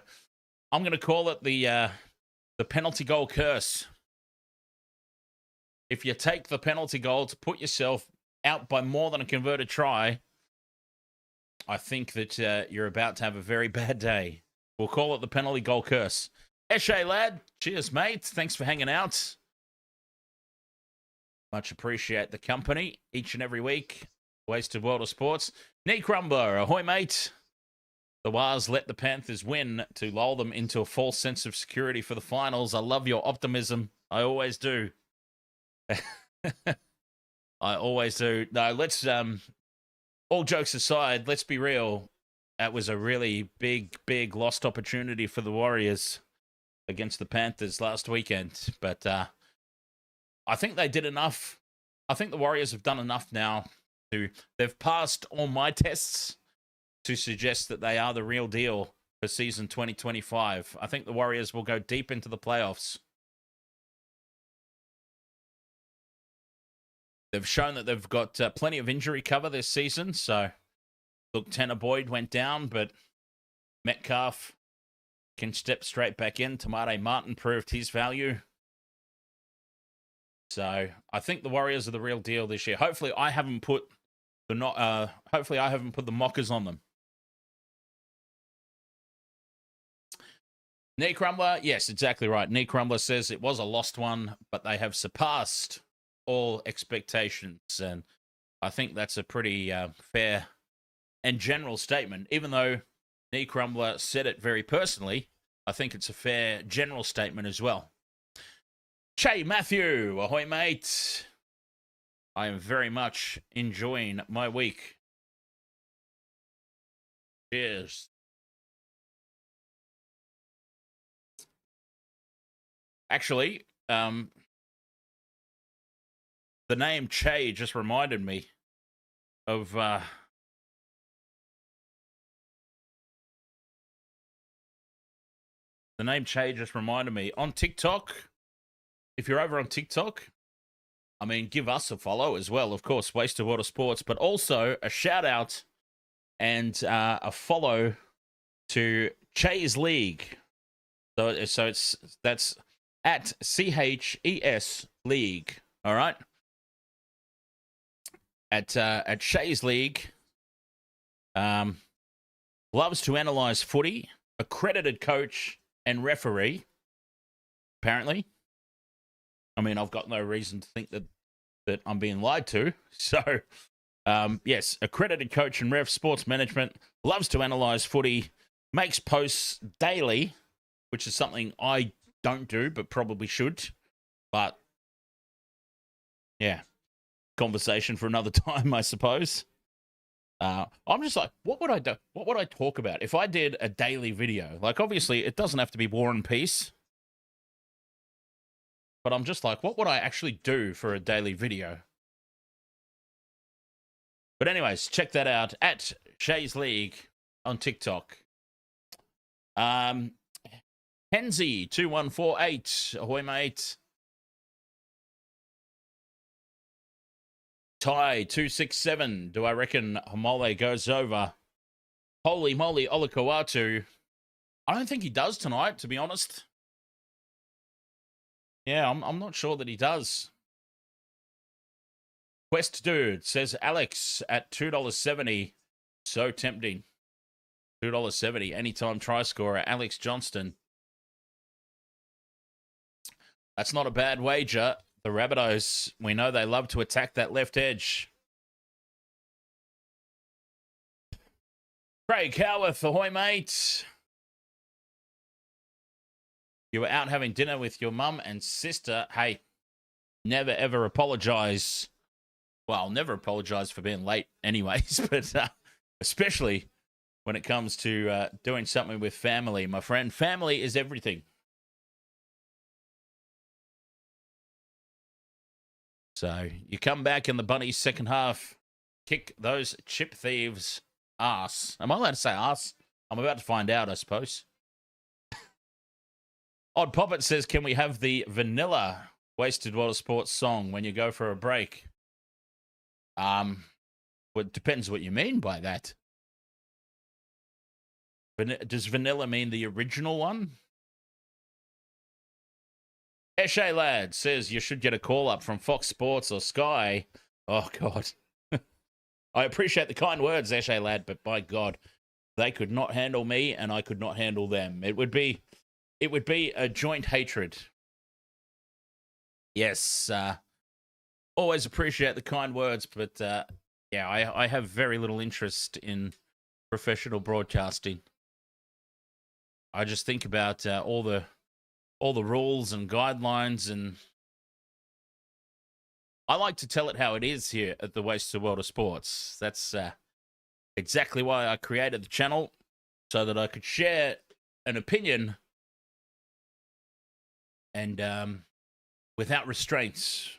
I'm going to call it the penalty goal curse. If you take the penalty goal to put yourself out by more than a converted try, I think that you're about to have a very bad day. We'll call it the penalty goal curse. Eshe, lad. Cheers, mate. Thanks for hanging out. Much appreciate the company each and every week. Wasted World of Sports. Nick Crumbler. Ahoy, mate. The Wars let the Panthers win to lull them into a false sense of security for the finals. I love your optimism. I always do. I always do. No, let's... all jokes aside, let's be real. That was a really big lost opportunity for the Warriors against the Panthers last weekend. But I think they did enough. I think the Warriors have done enough now. They've passed all my tests to suggest that they are the real deal for season 2025. I think the Warriors will go deep into the playoffs. They've shown that they've got plenty of injury cover this season. So, look, Tanner Boyd went down, but Metcalf can step straight back in. Tamate Martin proved his value. So, I think the Warriors are the real deal this year. Hopefully, I haven't put the mockers on them. Nick Crumbler, yes, exactly right. Nick Crumbler says it was a lost one, but they have surpassed all expectations, and I think that's a pretty fair and general statement. Even though Nick Crumbler said it very personally, I think it's a fair general statement as well. Che Matthew, ahoy, mate. I am very much enjoying my week. Cheers. Actually, the name Che just reminded me of the name Che just reminded me on TikTok. If you're over on TikTok, I mean, give us a follow as well, of course, Wasted Water Sports, but also a shout out and a follow to Che's League. So that's at CHES League. All right. At Shay's League, loves to analyze footy, accredited coach and referee, apparently. I mean, I've got no reason to think that I'm being lied to. So, yes, accredited coach and ref, sports management, loves to analyze footy, makes posts daily which is something I don't do, but probably should. But yeah, conversation for another time, I suppose. I'm just like, what would I do? What would I talk about if I did a daily video? Like, obviously, it doesn't have to be War and Peace. But I'm just like, what would I actually do for a daily video? But anyways, check that out at Shays League on TikTok. Henzy 2148, ahoy mate. Ty 267, do I reckon Hamole goes over? Holy moly, Olakawatu. I don't think he does tonight, to be honest. Yeah, I'm not sure that he does. Quest Dude says Alex at $2.70. So tempting. $2.70. Anytime try scorer, Alex Johnston. That's not a bad wager. The Rabbitohs, we know they love to attack that left edge. Craig Howarth, ahoy, mate. You were out having dinner with your mum and sister. Hey, never ever apologize. Well, never apologize for being late anyways, but especially when it comes to doing something with family. My friend, family is everything. So you come back in the Bunnies' second half, kick those chip thieves' ass. Am I allowed to say ass? I'm about to find out, I suppose. Odd Poppet says, can we have the vanilla Wasted Water Sports song when you go for a break? Well, it depends what you mean by that. Does vanilla mean the original one? Eshe Lad says you should get a call up from Fox Sports or Sky. Oh, God. I appreciate the kind words, Eshe Lad, but by God, they could not handle me and I could not handle them. It would be a joint hatred. Yes, always appreciate the kind words, but yeah, I have very little interest in professional broadcasting. I just think about all the rules and guidelines, and I like to tell it how it is here at the Wasted World of Sports. That's exactly why I created the channel, so that I could share an opinion and without restraints.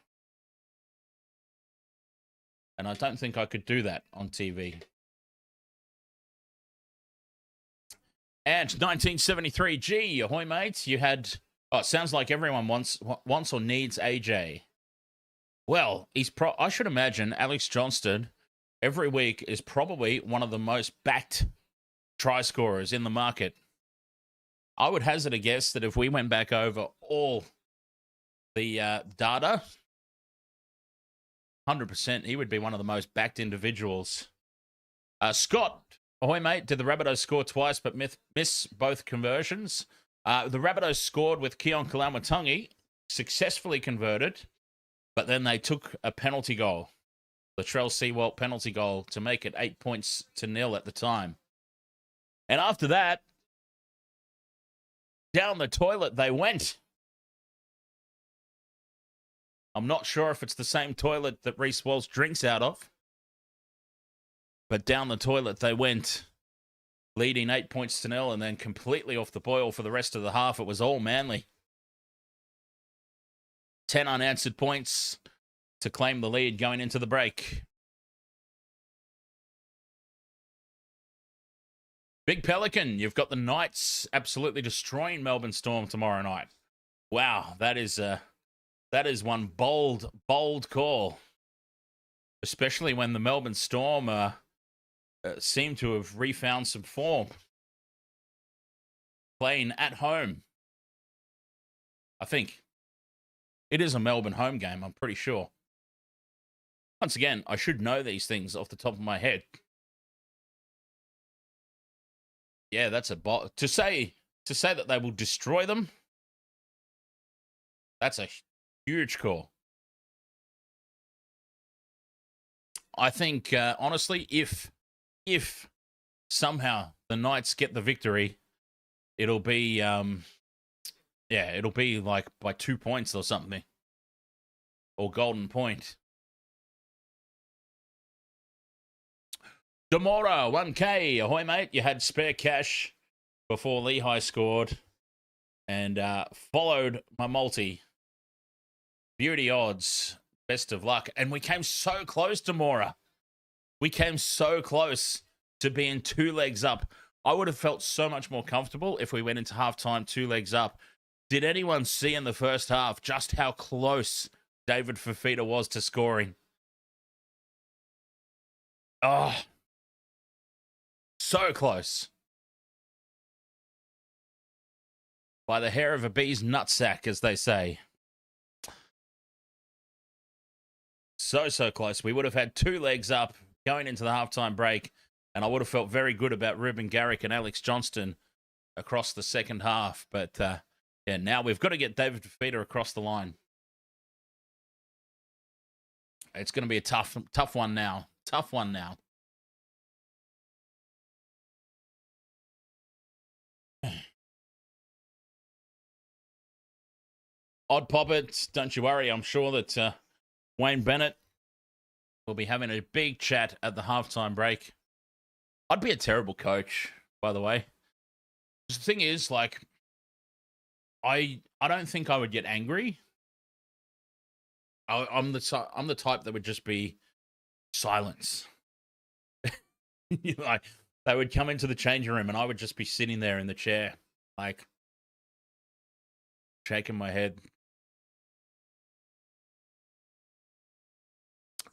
And I don't think I could do that on TV. And 1973, gee, ahoy, mates. You had... Oh, it sounds like everyone wants or needs AJ. Well, I should imagine Alex Johnston every week is probably one of the most backed try scorers in the market. I would hazard a guess that if we went back over all the data, 100% he would be one of the most backed individuals. Scott, ahoy, mate. Did the Rabbitohs score twice but miss both conversions? The Rabbitohs scored with Keon Kalamatangi, successfully converted, but then they took a penalty goal, Latrell Sewalt penalty goal, to make it 8-0 at the time. And after that, down the toilet they went. I'm not sure if it's the same toilet that Reece Walsh drinks out of, but down the toilet they went, leading 8-0, and then completely off the boil for the rest of the half. It was all Manly. 10 unanswered points to claim the lead going into the break. Big Pelican, you've got the Knights absolutely destroying Melbourne Storm tomorrow night. Wow, that is one bold call, especially when the Melbourne Storm seem to have refound some form, playing at home. I think it is a Melbourne home game, I'm pretty sure. Once again, I should know these things off the top of my head. Yeah, that's to say that they will destroy them. That's a huge call. I think honestly, if somehow the Knights get the victory, it'll be Yeah, it'll be like by 2 points or something. Or golden point. Demora, 1K. Ahoy, mate. You had spare cash before Lehigh scored. And followed my multi. Beauty odds. Best of luck. And we came so close, Demora. We came so close to being 2 legs up. I would have felt so much more comfortable if we went into halftime 2 legs up. Did anyone see in the first half just how close David Fifita was to scoring? Oh, so close. By the hair of a bee's nutsack, as they say. So close. We would have had 2 legs up going into the halftime break, and I would have felt very good about Ruben Garrick and Alex Johnston across the second half. But, yeah, now we've got to get David Fifita across the line. It's going to be a tough one now. Tough one now. Odd Poppet, don't you worry. I'm sure that Wayne Bennett will be having a big chat at the halftime break. I'd be a terrible coach, by the way. The thing is, like, I don't think I would get angry. I'm the type that would just be silence. Like, they would come into the changing room and I would just be sitting there in the chair, like, shaking my head.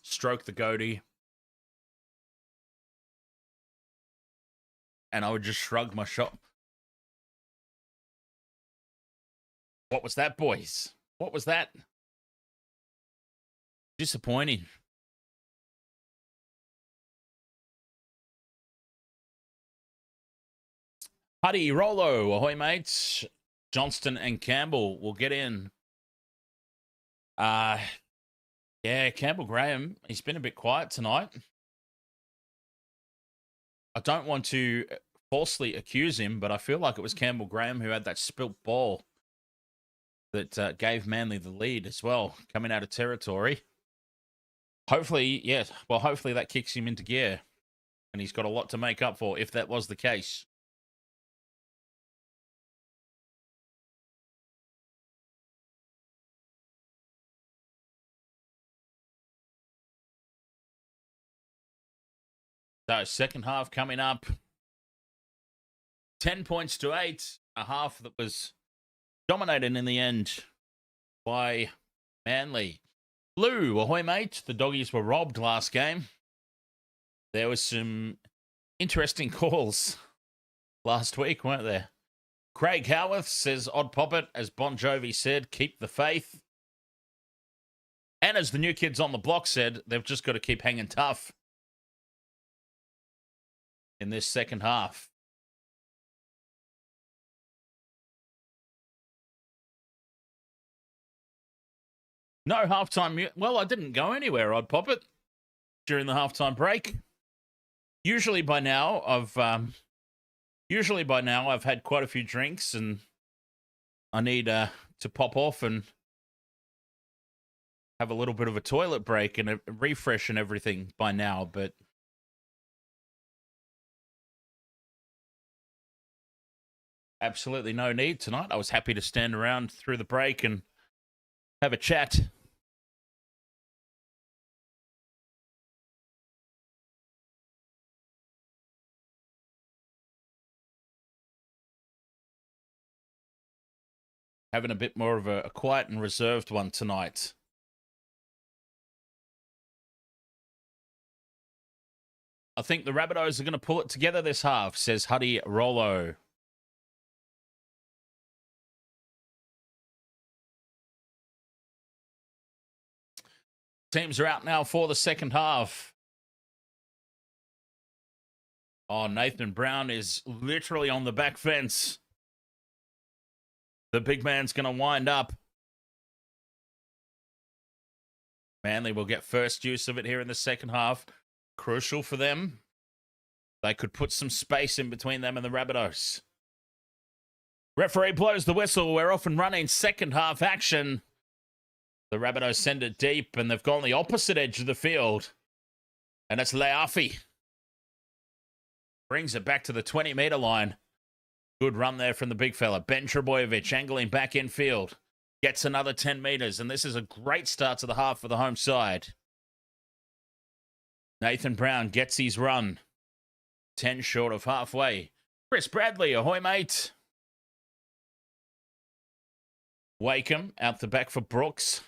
Stroke the goatee. And I would just shrug my shoulders. What was that, boys? What was that? Disappointing. Huddy, Rolo, ahoy, mates. Johnston and Campbell will get in. Yeah, Campbell Graham, he's been a bit quiet tonight. I don't want to falsely accuse him, but I feel like it was Campbell Graham who had that spilt ball that gave Manly the lead as well, coming out of territory. Hopefully, yeah, well, hopefully that kicks him into gear, and he's got a lot to make up for if that was the case. So, second half coming up. 10 points to 8. A half that was dominated in the end by Manly. Lou, ahoy, mate. The doggies were robbed last game. There was some interesting calls last week, weren't there? Craig Howarth says, Odd Poppet, as Bon Jovi said, keep the faith. And as the new kids on the block said, they've just got to keep hanging tough in this second half. No halftime. Well, I didn't go anywhere, Odd Poppet, during the halftime break. Usually by now, I've had quite a few drinks and I need to pop off and have a little bit of a toilet break and a refresh and everything by now, but absolutely no need tonight. I was happy to stand around through the break and have a chat. Having a bit more of a quiet and reserved one tonight. I think the Rabbitohs are going to pull it together this half, says Huddy Rolo. Teams are out now for the second half. Oh, Nathan Brown is literally on the back fence. The big man's going to wind up. Manly will get first use of it here in the second half. Crucial for them. They could put some space in between them and the Rabbitohs. Referee blows the whistle. We're off and running second half action. The Rabbitohs send it deep, and they've gone the opposite edge of the field. And it's Leafi. Brings it back to the 20-metre line. Good run there from the big fella. Ben Trebojevic angling back in field. Gets another 10 metres, and this is a great start to the half for the home side. Nathan Brown gets his run. 10 short of halfway. Chris Bradley, ahoy, mate. Wakeham out the back for Brooks.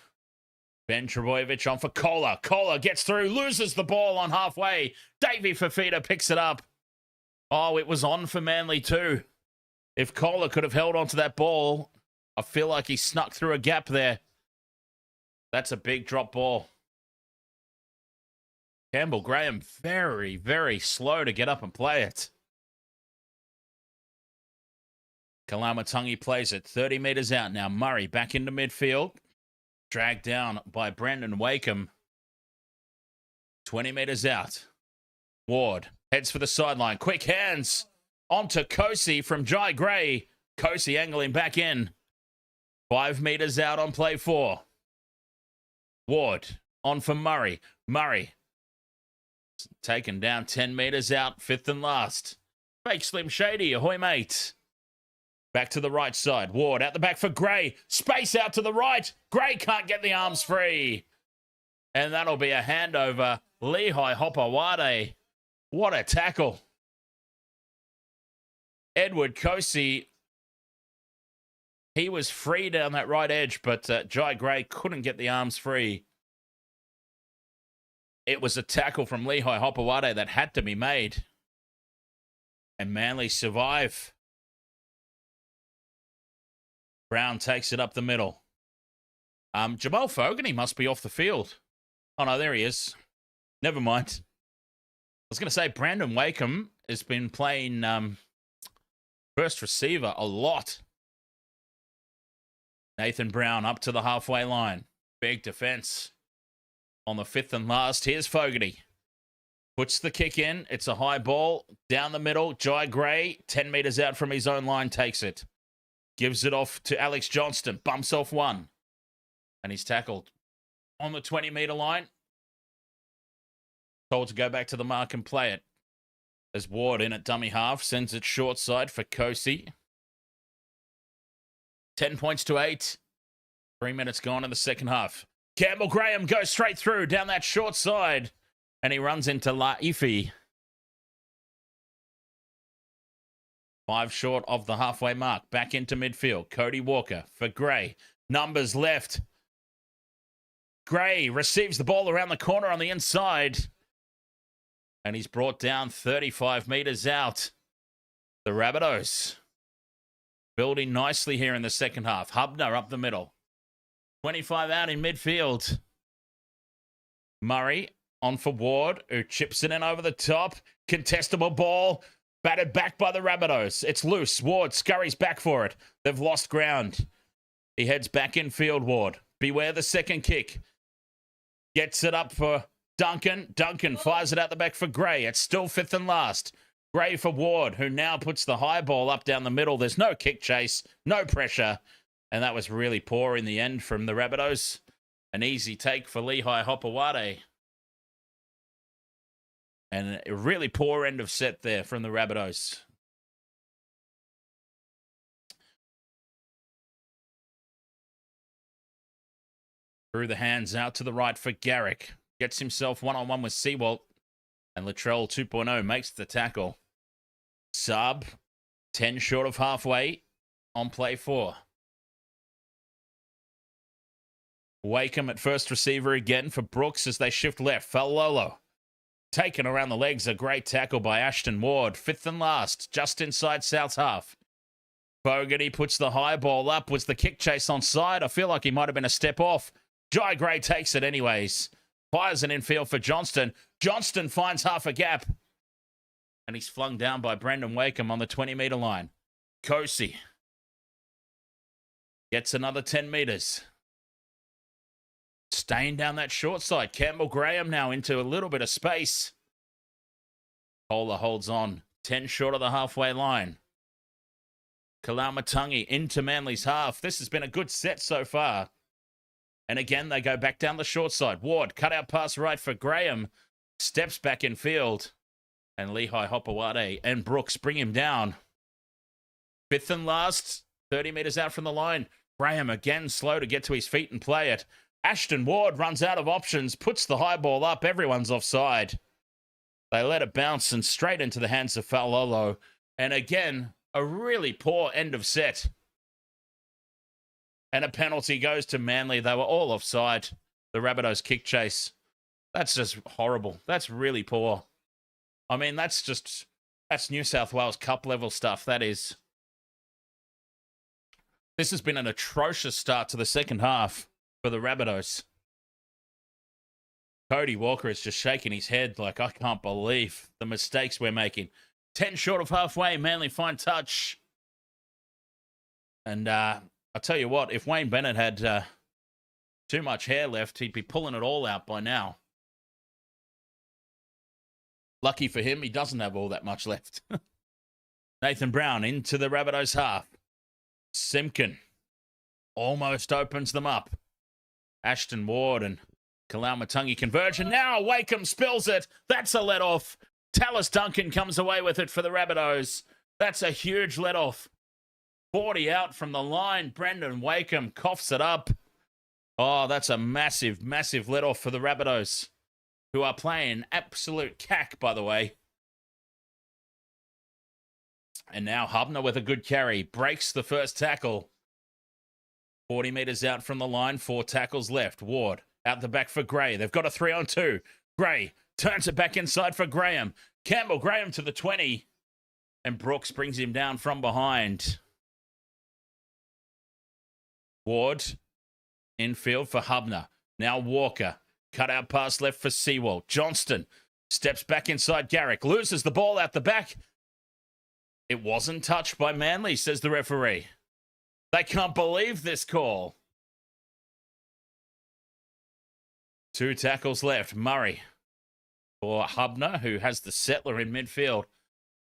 Ben Trebojevic on for Kohler. Kohler gets through, loses the ball on halfway. Davey Fifita picks it up. Oh, it was on for Manly too. If Kohler could have held onto that ball, I feel like he snuck through a gap there. That's a big drop ball. Campbell Graham, very, very slow to get up and play it. Kalamatangi plays it 30 metres out now. Murray back into midfield. Dragged down by Brandon Wakeham. 20 metres out. Ward heads for the sideline. Quick hands onto Kosi from Jai Gray. Kosi angling back in. 5 metres out on play 4. Ward on for Murray. Murray taken down 10 metres out. 5th and last. Fake Slim Shady. Ahoy, mate. Back to the right side. Ward out the back for Gray. Space out to the right. Gray can't get the arms free. And that'll be a handover. Lehigh Hopawade. What a tackle. Edward Kosi. He was free down that right edge, but Jai Gray couldn't get the arms free. It was a tackle from Lehigh Hopawade that had to be made. And Manly survive. Brown takes it up the middle. Jamal Fogarty must be off the field. Oh, no, there he is. Never mind. I was going to say Brandon Wakeham has been playing first receiver a lot. Nathan Brown up to the halfway line. Big defense on the 5th and last. Here's Fogarty. Puts the kick in. It's a high ball. Down the middle. Jai Gray, 10 metres out from his own line, takes it. Gives it off to Alex Johnston. Bumps off one. And he's tackled on the 20-metre line. Told to go back to the mark and play it. As Ward in at dummy half. Sends it short side for Kosi. 10 points to 8. 3 minutes gone in the second half. Campbell Graham goes straight through down that short side. And he runs into Laifi. 5 short of the halfway mark. Back into midfield. Cody Walker for Gray. Numbers left. Gray receives the ball around the corner on the inside. And he's brought down 35 metres out. The Rabbitohs building nicely here in the second half. Hubner up the middle. 25 out in midfield. Murray on for Ward, who chips it in over the top. Contestable ball. Batted back by the Rabbitohs. It's loose. Ward scurries back for it. They've lost ground. He heads back in field, Ward. Beware the second kick. Gets it up for Duncan. Duncan fires it out the back for Gray. It's still 5th and last. Gray for Ward, who now puts the high ball up down the middle. There's no kick chase, no pressure. And that was really poor in the end from the Rabbitohs. An easy take for Lehigh Hopawade. And a really poor end of set there from the Rabbitohs. Through the hands out to the right for Garrick. Gets himself one-on-one with Sewalt. And Latrell 2.0 makes the tackle. Sub, 10 short of halfway on play 4. Wakeham at first receiver again for Brooks as they shift left. Falolo. Taken around the legs, a great tackle by Ashton Ward. 5th and last, just inside South's half. Fogarty puts the high ball up. Was the kick chase on side? I feel like he might have been a step off. Jai Gray takes it anyways. Fires an infield for Johnston. Johnston finds half a gap. And he's flung down by Brandon Wakeham on the 20-metre line. Kosi gets another 10 metres. Staying down that short side. Campbell Graham now into a little bit of space. Kohler holds on. 10 short of the halfway line. Kalamatangi into Manly's half. This has been a good set so far. And again, they go back down the short side. Ward, cut out pass right for Graham. Steps back in field. And Lehigh Hopewade and Brooks bring him down. Fifth and last, 30 metres out from the line. Graham again slow to get to his feet and play it. Ashton Ward runs out of options, puts the high ball up. Everyone's offside. They let it bounce and straight into the hands of Faulolo. And again, a really poor end of set. And a penalty goes to Manly. They were all offside. The Rabbitohs kick chase. That's just horrible. That's really poor. I mean, that's New South Wales Cup level stuff. That is. This has been an atrocious start to the second half for the Rabbitohs. Cody Walker is just shaking his head like, I can't believe the mistakes we're making. 10 short of halfway, Manly fine touch. And I'll tell you what, if Wayne Bennett had too much hair left, he'd be pulling it all out by now. Lucky for him, he doesn't have all that much left. Nathan Brown into the Rabbitohs half. Simpkin almost opens them up. Ashton Ward and Kalamatangi converge. And now Wakeham spills it. That's a let-off. Tallis Duncan comes away with it for the Rabbitohs. That's a huge let-off. 40 out from the line. Brendan Wakeham coughs it up. Oh, that's a massive, massive let-off for the Rabbitohs, who are playing absolute cack, by the way. And now Hubner with a good carry. Breaks the first tackle. 40 metres out from the line. 4 tackles left. Ward out the back for Gray. They've got a 3-on-2. Gray turns it back inside for Graham. Campbell Graham to the 20. And Brooks brings him down from behind. Ward infield for Hubner. Now Walker. Cut out pass left for Sewell. Johnston steps back inside Garrick. Loses the ball out the back. It wasn't touched by Manly, says the referee. They can't believe this call. 2 tackles left. Murray for Hubner, who has the settler in midfield.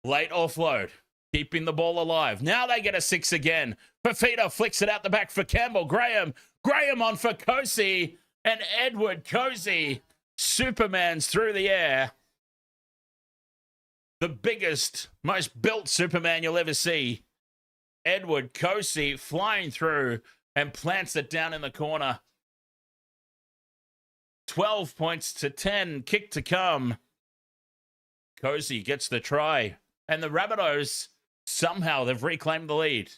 Late offload, keeping the ball alive. Now they get a 6 again. Fifita flicks it out the back for Campbell Graham. Graham on for Cozy. And Edward Cozy Supermans through the air. The biggest, most built Superman you'll ever see. Edward Cozy flying through and plants it down in the corner. 12 points to 10. Kick to come. Cozy gets the try. And the Rabbitohs, somehow they've reclaimed the lead.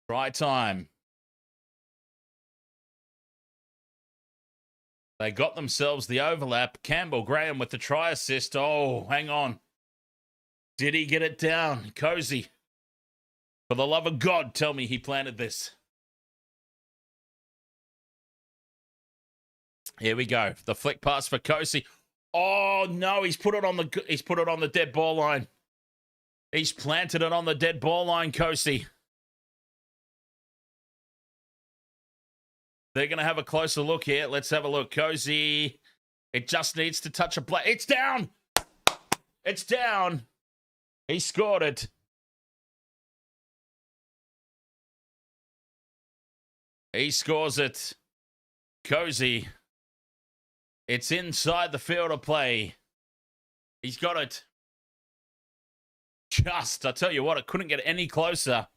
Try time. They got themselves the overlap. Campbell Graham with the try assist. Oh, hang on. Did he get it down? Cozy. For the love of God, tell me he planted this. Here we go. The flick pass for Cozy. Oh no, he's put it on the dead ball line. He's planted it on the dead ball line, Cozy. They're going to have a closer look here. Let's have a look. Cozy. It just needs to touch a play. It's down. It's down. He scored it. He scores it. Cozy. It's inside the field of play. He's got it. I tell you what, it couldn't get any closer.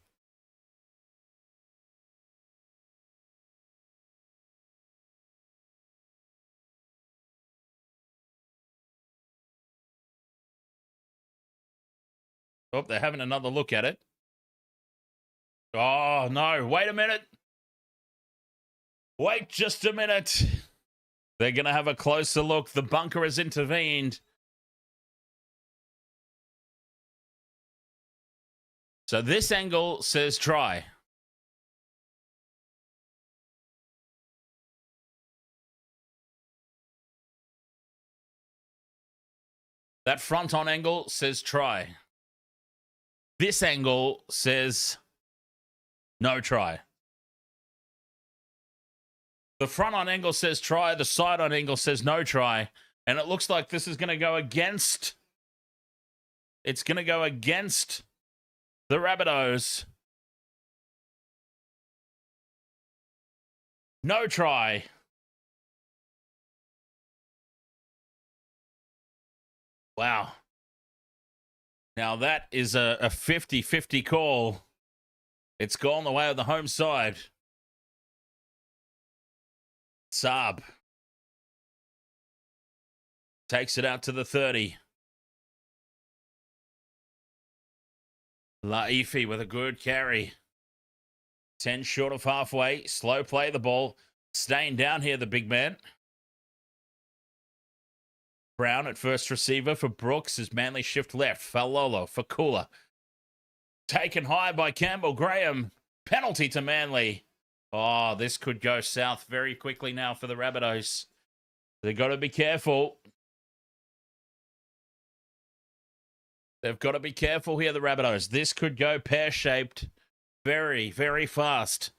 Oh, they're having another look at it. Oh, no. Wait a minute. Wait just a minute. They're going to have a closer look. The bunker has intervened. So this angle says try. That front on angle says try. This angle says no try. The front on angle says try. The side on angle says no try. And it looks like this is going to go against It's going to go against the Rabbitohs. No try. Wow. Now that is a 50-50 call. It's gone the way of the home side. Saab takes it out to the 30. Laifi with a good carry. 10 short of halfway. Slow play the ball. Staying down here, the big man. Brown at first receiver for Brooks as Manly shift left. Falolo for Cooler. Taken high by Campbell Graham. Penalty to Manly. Oh, this could go south very quickly now for the Rabbitohs. They've got to be careful. They've got to be careful here, the Rabbitohs. This could go pear-shaped very, very fast.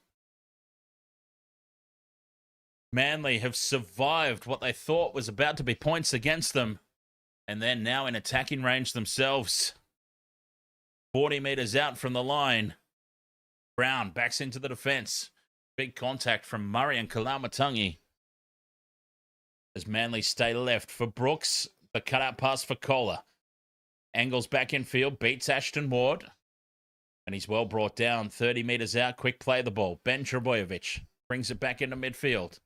Manly have survived what they thought was about to be points against them, and they're now in attacking range themselves. 40 metres out from the line. Brown backs into the defence. Big contact from Murray and Kalamatangi. As Manly stay left for Brooks. The cutout pass for Kohler. Angles back in field. Beats Ashton Ward. And he's well brought down. 30 metres out. Quick play the ball. Ben Trebojevic brings it back into midfield.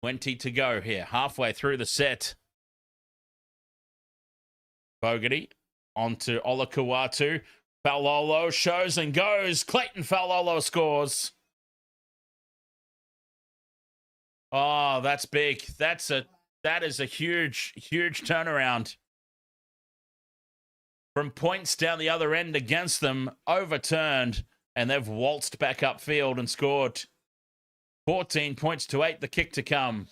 20 to go here. Halfway through the set. Fogarty onto Olakau'atu. Falolo shows and goes. Clayton Falolo scores. Oh, that's big. That is a huge, huge turnaround. From points down the other end against them, overturned, and they've waltzed back upfield and scored. 14 points to 8, the kick to come.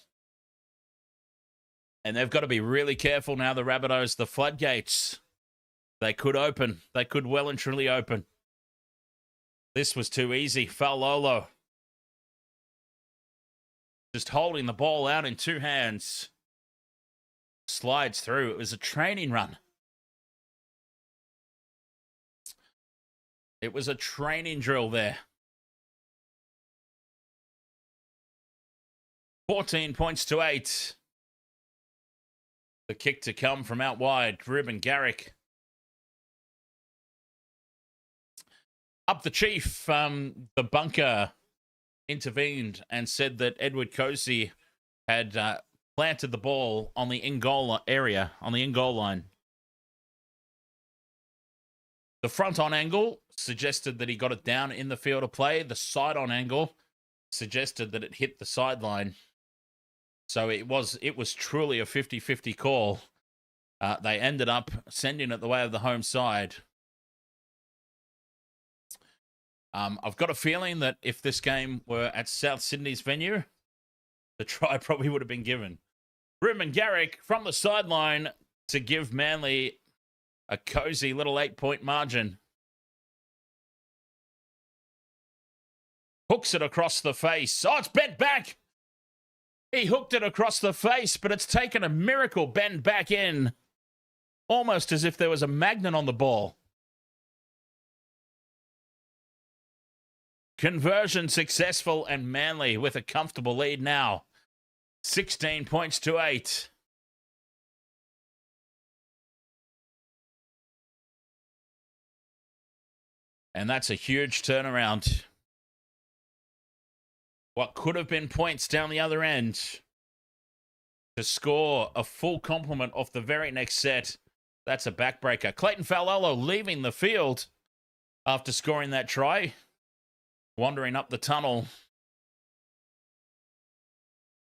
And they've got to be really careful now, the Rabbitohs. The floodgates, they could open. They could well and truly open. This was too easy. Falolo just holding the ball out in two hands. Slides through. It was a training run. It was a training drill there. 14 points to 8. The kick to come from out wide. Ruben Garrick. Up the chief. The bunker intervened and said that Edward Cozy had planted the ball on the in-goal area, on the in-goal line. The front-on angle suggested that he got it down in the field of play. The side-on angle suggested that it hit the sideline. So it was truly a 50-50 call. They ended up sending it the way of the home side. I've got a feeling that if this game were at South Sydney's venue, the try probably would have been given. Ruben Garrick from the sideline to give Manly a cozy little 8-point margin. Hooks it across the face. Oh, it's bent back. He hooked it across the face, but it's taken a miracle bend back in. Almost as if there was a magnet on the ball. Conversion successful, and Manly with a comfortable lead now. 16 points to 8. And that's a huge turnaround. What could have been points down the other end to score a full complement off the very next set. That's a backbreaker. Clayton Falolo leaving the field after scoring that try. Wandering up the tunnel.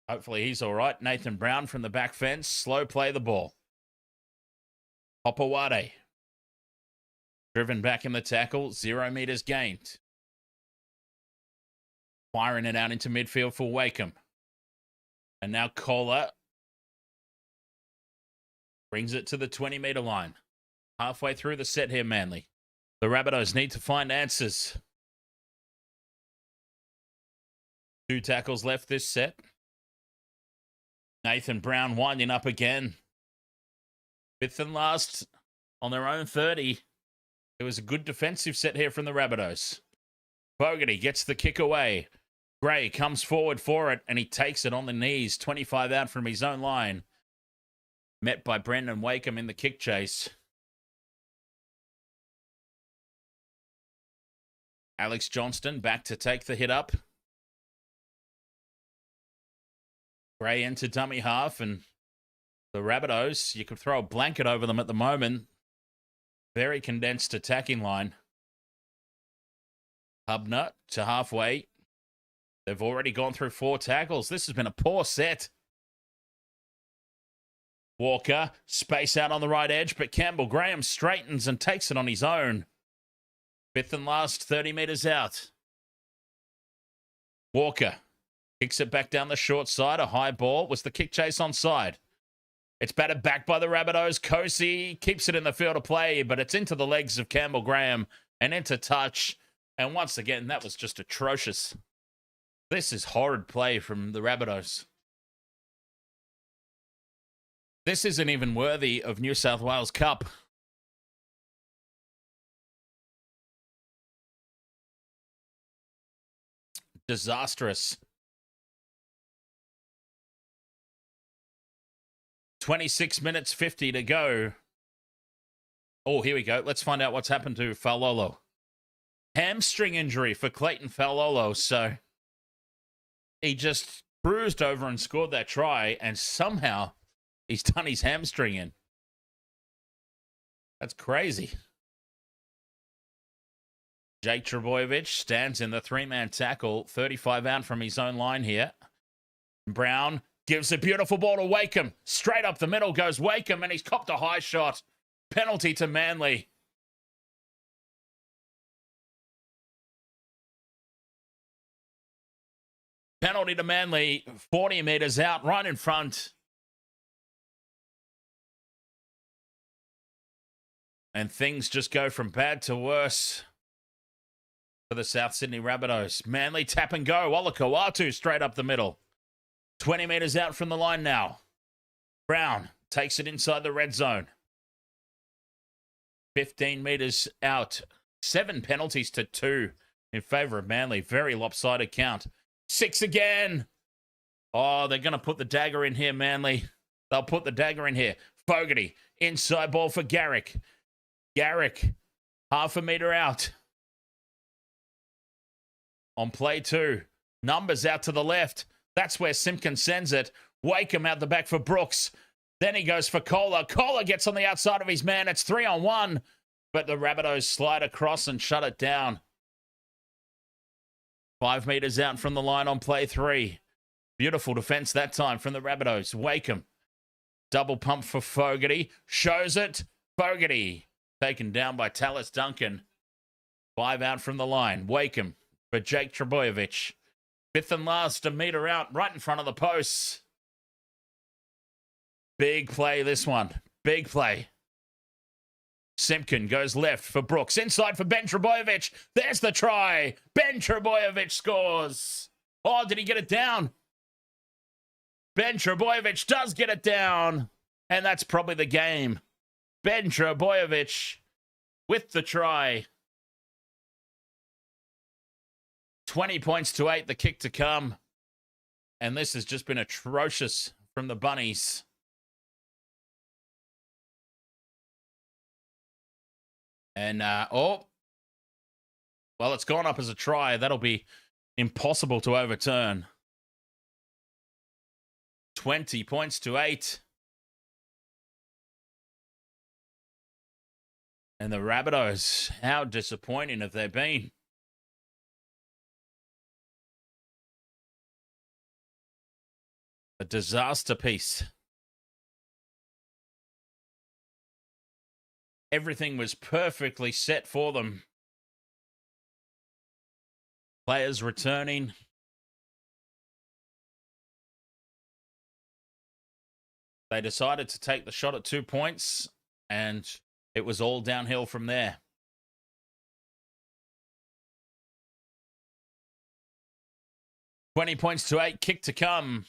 Hopefully he's all right. Nathan Brown from the back fence. Slow play the ball. Hopawade. Driven back in the tackle. 0 meters gained. Firing it out into midfield for Wakeham. And now Kohler brings it to the 20-meter line. Halfway through the set here, Manly. The Rabbitohs need to find answers. 2 tackles left this set. Nathan Brown winding up again. 5th and last on their own 30. It was a good defensive set here from the Rabbitohs. Fogarty gets the kick away. Gray comes forward for it, and he takes it on the knees. 25 out from his own line. Met by Brendan Wakeham in the kick chase. Alex Johnston back to take the hit up. Gray into dummy half, and the Rabbitohs, you could throw a blanket over them at the moment. Very condensed attacking line. Hubner to halfway. They've already gone through 4 tackles. This has been a poor set. Walker, space out on the right edge, but Campbell Graham straightens and takes it on his own. 5th and last, 30 metres out. Walker kicks it back down the short side. A high ball. Was the kick chase onside? It's batted back by the Rabbitohs. Kosi keeps it in the field of play, but it's into the legs of Campbell Graham and into touch. And once again, that was just atrocious. This is horrid play from the Rabbitohs. This isn't even worthy of New South Wales Cup. Disastrous. 26 minutes, 50 to go. Oh, here we go. Let's find out what's happened to Faulolo. Hamstring injury for Clayton Faulolo. So he just bruised over and scored that try, and somehow he's done his hamstring in. That's crazy. Jake Trbojevic stands in the 3-man tackle, 35 out from his own line here. Brown gives a beautiful ball to Wakeham. Straight up the middle goes Wakeham, and he's copped a high shot. Penalty to Manly. Penalty to Manly, 40 metres out, right in front. And things just go from bad to worse for the South Sydney Rabbitohs. Manly tap and go. Olakau'atu straight up the middle. 20 metres out from the line now. Brown takes it inside the red zone. 15 metres out. 7 penalties to 2 in favour of Manly. Very lopsided count. 6 again. Oh, they're going to put the dagger in here, Manly. They'll put the dagger in here. Fogarty, inside ball for Garrick. Garrick, half a metre out. On play 2. Numbers out to the left. That's where Simpkin sends it. Wakeham out the back for Brooks. Then he goes for Kohler. Kohler gets on the outside of his man. It's 3-on-1. But the Rabbitohs slide across and shut it down. 5 metres out from the line on play 3. Beautiful defence that time from the Rabbitohs. Wakeham. Double pump for Fogarty. Shows it. Fogarty. Taken down by Tallis Duncan. 5 out from the line. Wakeham for Jake Trbojevic. 5th and last, a metre out, right in front of the posts. Big play, this one. Big play. Simpkin goes left for Brooks. Inside for Ben Trbojevic. There's the try. Ben Trbojevic scores. Oh, did he get it down? Ben Trbojevic does get it down. And that's probably the game. Ben Trbojevic with the try. 20 points to 8, the kick to come. And this has just been atrocious from the Bunnies. And, well, it's gone up as a try. That'll be impossible to overturn. 20 points to 8. And the Rabbitohs, how disappointing have they been? A disaster piece. Everything was perfectly set for them. Players returning. They decided to take the shot at 2 points, and it was all downhill from there. $20 to 8, kick to come.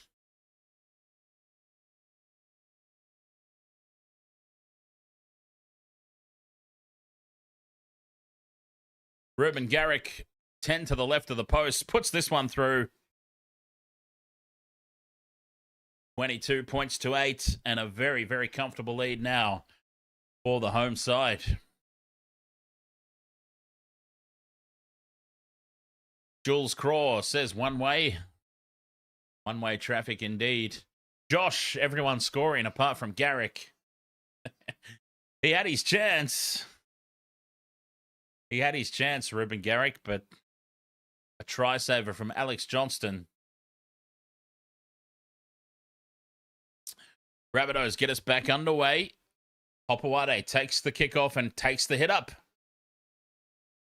Ruben Garrick, 10 to the left of the post, puts this one through. 22 points to 8, and a very, very comfortable lead now for the home side. Jules Craw says one way. One-way traffic indeed. Josh, everyone scoring apart from Garrick. He had his chance. He had his chance, Ruben Garrick, but a try saver from Alex Johnston. Rabbitohs get us back underway. Hopewade takes the kickoff and takes the hit up.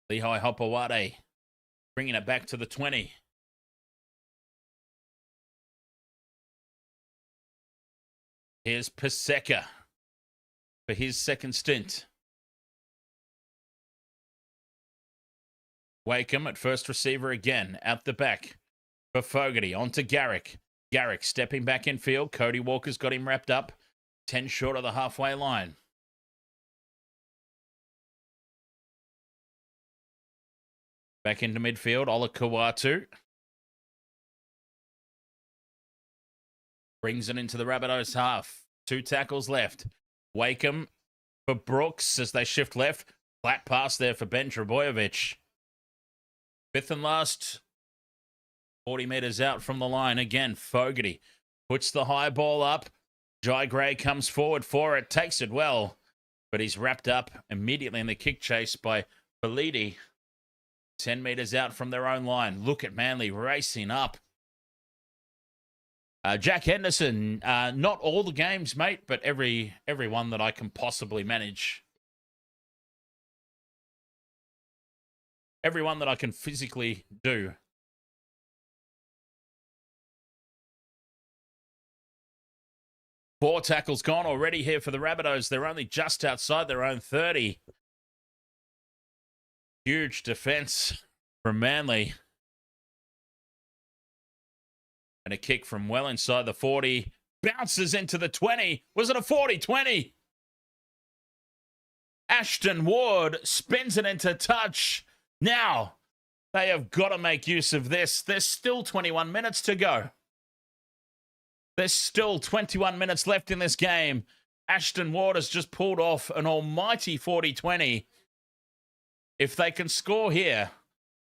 Lehigh Hopewade bringing it back to the 20. Here's Paseka for his second stint. Wakeham at first receiver again. Out the back for Fogarty. On to Garrick. Garrick stepping back in field. Cody Walker's got him wrapped up. 10 short of the halfway line. Back into midfield. Ola Kawatu brings it into the Rabbitohs half. 2 tackles left. Wakeham for Brooks as they shift left. Flat pass there for Ben Trebojevic. Fifth and last. 40 metres out from the line. Again, Fogarty puts the high ball up. Jai Gray comes forward for it. Takes it well. But he's wrapped up immediately in the kick chase by Fifita. 10 metres out from their own line. Look at Manly racing up. Jack Henderson, not all the games, mate, but every one that I can possibly manage. Every one that I can physically do. Four tackles gone already here for the Rabbitohs. They're only just outside their own 30. Huge defense from Manly. And a kick from well inside the 40. Bounces into the 20. Was it a 40-20? Ashton Ward spins it into touch. Now, they have got to make use of this. There's still 21 minutes to go. There's still 21 minutes left in this game. Ashton Ward has just pulled off an almighty 40-20. If they can score here,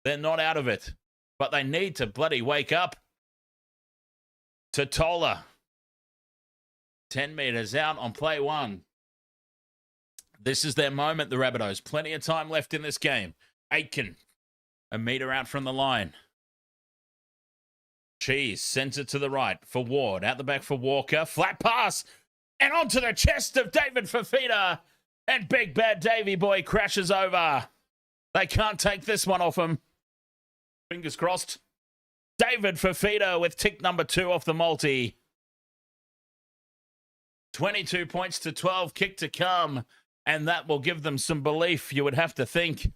they're not out of it. But they need to bloody wake up. Totola. 10 metres out on play one. This is their moment, the Rabbitohs. Plenty of time left in this game. Aitken, a metre out from the line. Cheese sends it to the right for Ward. Out the back for Walker. Flat pass. And onto the chest of David Fifita. And Big Bad Davy Boy crashes over. They can't take this one off him. Fingers crossed. David Fifita with tick number 2 off the multi. 22 points to 12. Kick to come. And that will give them some belief, you would have to think.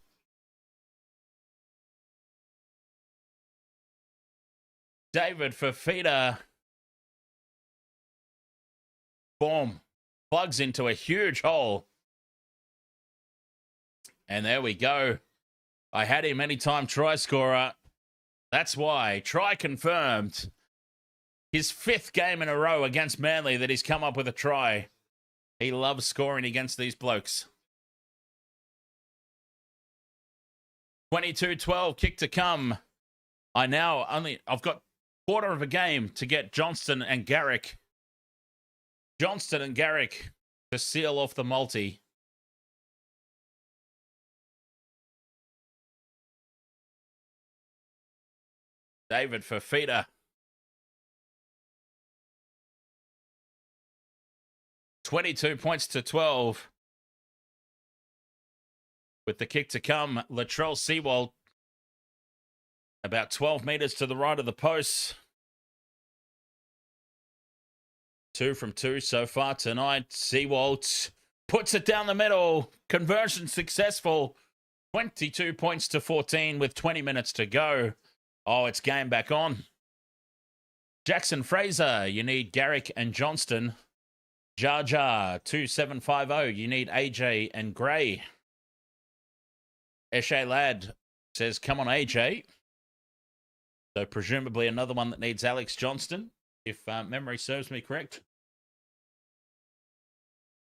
David Fifita. Boom. Plugs into a huge hole. And there we go. I had him anytime try scorer. That's why. Try confirmed. His 5th game in a row against Manly that he's come up with a try. He loves scoring against these blokes. 22-12. Kick to come. I've got quarter of a game to get Johnston and Garrick. Johnston and Garrick to seal off the multi. David Fifita. 22 points to 12. With the kick to come, Latrell Sewald about 12 metres to the right of the post. 2 from 2 so far tonight. Sewald puts it down the middle. Conversion successful. 22 points to 14 with 20 minutes to go. Oh, it's game back on. Jackson Fraser, you need Garrick and Johnston. Jar Jar, 2750, you need AJ and Gray. Eshe Ladd, says, come on, AJ. So presumably another one that needs Alex Johnston, if memory serves me correct.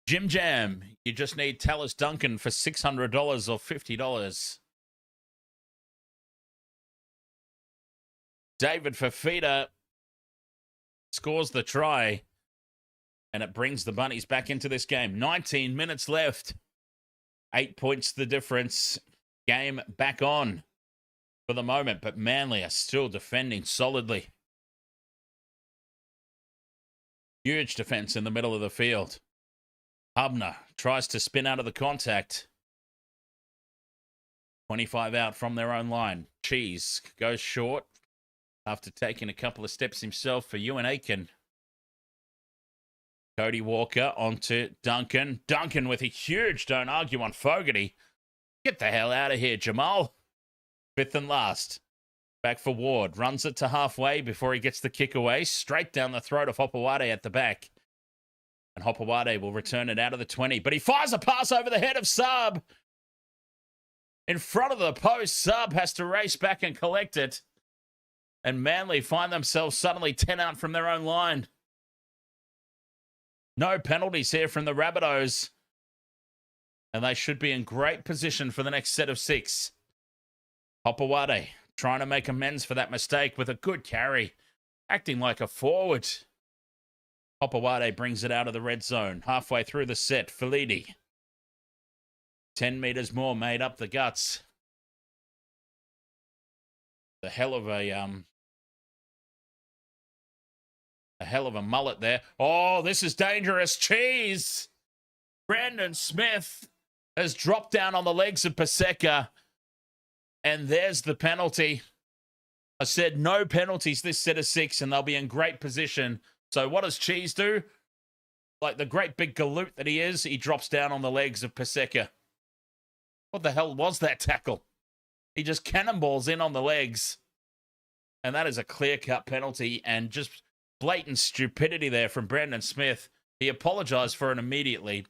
Jim Jam, you just need Tallis Duncan for $600 or $50. David Fifita scores the try, and it brings the Bunnies back into this game. 19 minutes left. 8 points the difference. Game back on for the moment, but Manly are still defending solidly. Huge defense in the middle of the field. Hubner tries to spin out of the contact. 25 out from their own line. Cheese goes short after taking a couple of steps himself for Ewan Aiken. Cody Walker onto Duncan. Duncan with a huge don't argue on Fogarty. Get the hell out of here, Jamal. Fifth and last. Back for Ward. Runs it to halfway before he gets the kick away. Straight down the throat of Hopewade at the back. And Hopewade will return it out of the 20. But he fires a pass over the head of Saab. In front of the post, Saab has to race back and collect it. And Manly find themselves suddenly 10 out from their own line. No penalties here from the Rabbitohs. And they should be in great position for the next set of 6. Hopewade trying to make amends for that mistake with a good carry. Acting like a forward. Hopewade brings it out of the red zone. Halfway through the set, Felidi. 10 metres more made up the guts. The hell of a mullet there. Oh, this is dangerous. Cheese. Brandon Smith has dropped down on the legs of Paseka. And there's the penalty. I said no penalties this set of 6, and they'll be in great position. So what does Cheese do? Like the great big galoot that he is, he drops down on the legs of Paseka. What the hell was that tackle? He just cannonballs in on the legs. And that is a clear-cut penalty and just blatant stupidity there from Brandon Smith. He apologized for it immediately,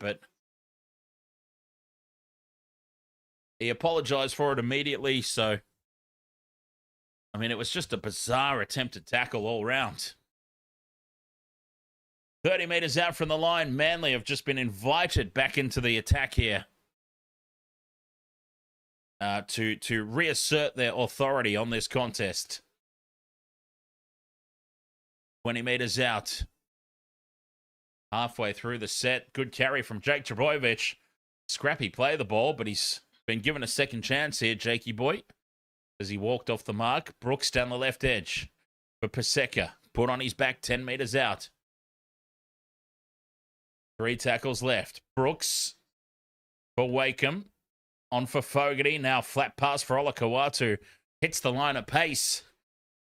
so I mean, it was just a bizarre attempted tackle all round. 30 metres out from the line, Manly have just been invited back into the attack here to reassert their authority on this contest. 20 metres out. Halfway through the set. Good carry from Jake Trbojevic. Scrappy play the ball, but he's been given a second chance here, Jakey boy, as he walked off the mark. Brooks down the left edge for Paseka. Put on his back 10 metres out. 3 tackles left. Brooks for Wakeham. On for Fogarty. Now flat pass for Olakau'atu. Hits the line at pace.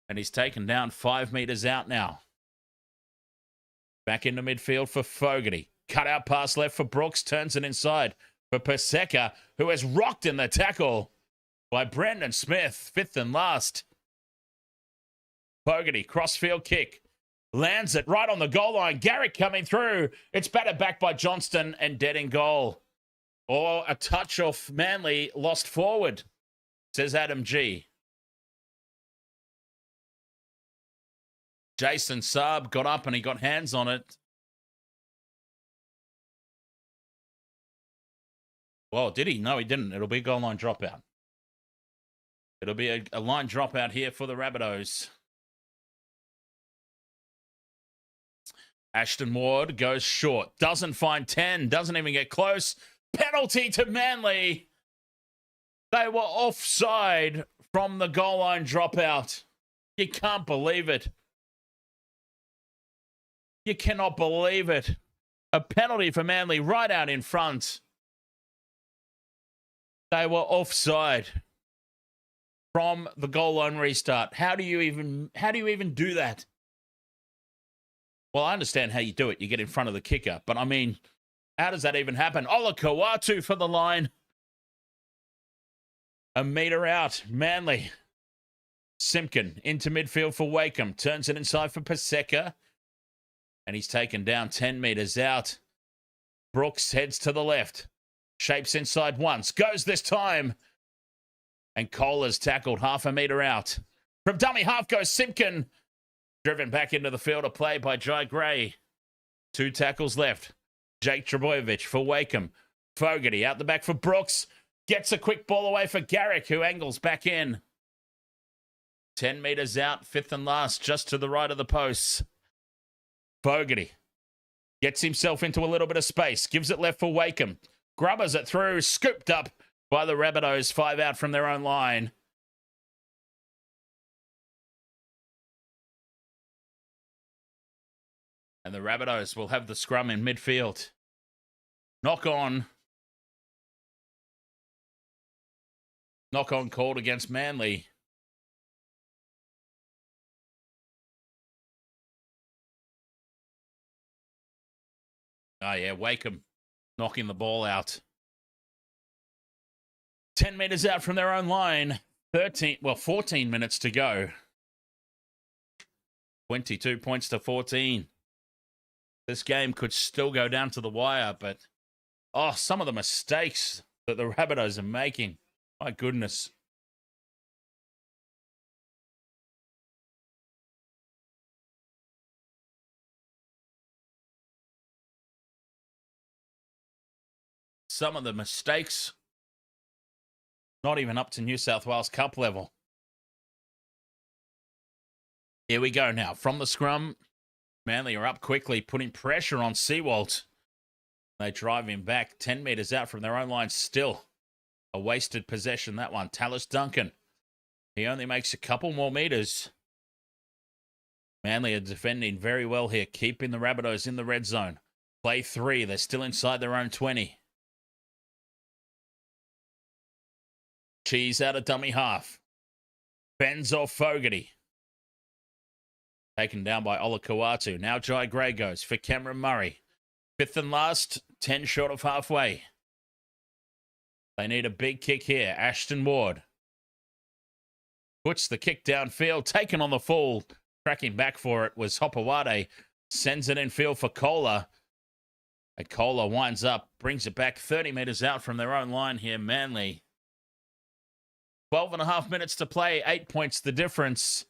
And he's taken down 5 metres out now. Back into midfield for Fogarty. Cut out pass left for Brooks. Turns it inside for Paseka, who has rocked in the tackle by Brandon Smith. 5th and last. Fogarty, crossfield kick. Lands it right on the goal line. Garrick coming through. It's batted back by Johnston and dead in goal. Or a touch off Manly, lost forward, says Adam G. Jason Saab got up and he got hands on it. Well, did he? No, he didn't. It'll be a goal line dropout. It'll be a line dropout here for the Rabbitohs. Ashton Ward goes short. Doesn't find 10. Doesn't even get close. Penalty to Manly. They were offside from the goal line dropout. You can't believe it. You cannot believe it. A penalty for Manly right out in front. They were offside from the goal line restart. How do you even do that? Well, I understand how you do it. You get in front of the kicker. But, I mean, how does that even happen? Olakau'atu for the line. A metre out. Manly. Simpkin into midfield for Wakeham. Turns it inside for Paseka. And he's taken down 10 metres out. Brooks heads to the left. Shapes inside once. Goes this time. And Kohler's tackled half a metre out. From dummy half goes Simpkin. Driven back into the field of play by Jai Gray. 2 tackles left. Jake Trebojevic for Wakeham. Fogarty out the back for Brooks. Gets a quick ball away for Garrick, who angles back in. 10 metres out, 5th and last, just to the right of the posts. Fogarty gets himself into a little bit of space. Gives it left for Wakeham. Grubbers it through. Scooped up by the Rabbitohs. 5 out from their own line. And the Rabbitohs will have the scrum in midfield. Knock on called against Manly. Oh, yeah, Wakeham knocking the ball out. 10 metres out from their own line. 14 minutes to go. 22 points to 14. This game could still go down to the wire, but some of the mistakes that the Rabbitohs are making. My goodness. Some of the mistakes, not even up to New South Wales Cup level. Here we go now. From the scrum, Manly are up quickly, putting pressure on Seawalt. They drive him back 10 metres out from their own line still. A wasted possession, that one. Tallis Duncan. He only makes a couple more metres. Manly are defending very well here, keeping the Rabbitohs in the red zone. Play 3. They're still inside their own 20. Cheese out of dummy half. Bends off Fogarty. Taken down by Olakau'atu. Now Jai Gray goes for Cameron Murray. 5th and last, 10 short of halfway. They need a big kick here. Ashton Ward puts the kick downfield. Taken on the full. Tracking back for it was Hopewade. Sends it in field for Kohler. And Kohler winds up, brings it back 30 metres out from their own line here, Manly. 12 and a half minutes to play. 8 points the difference.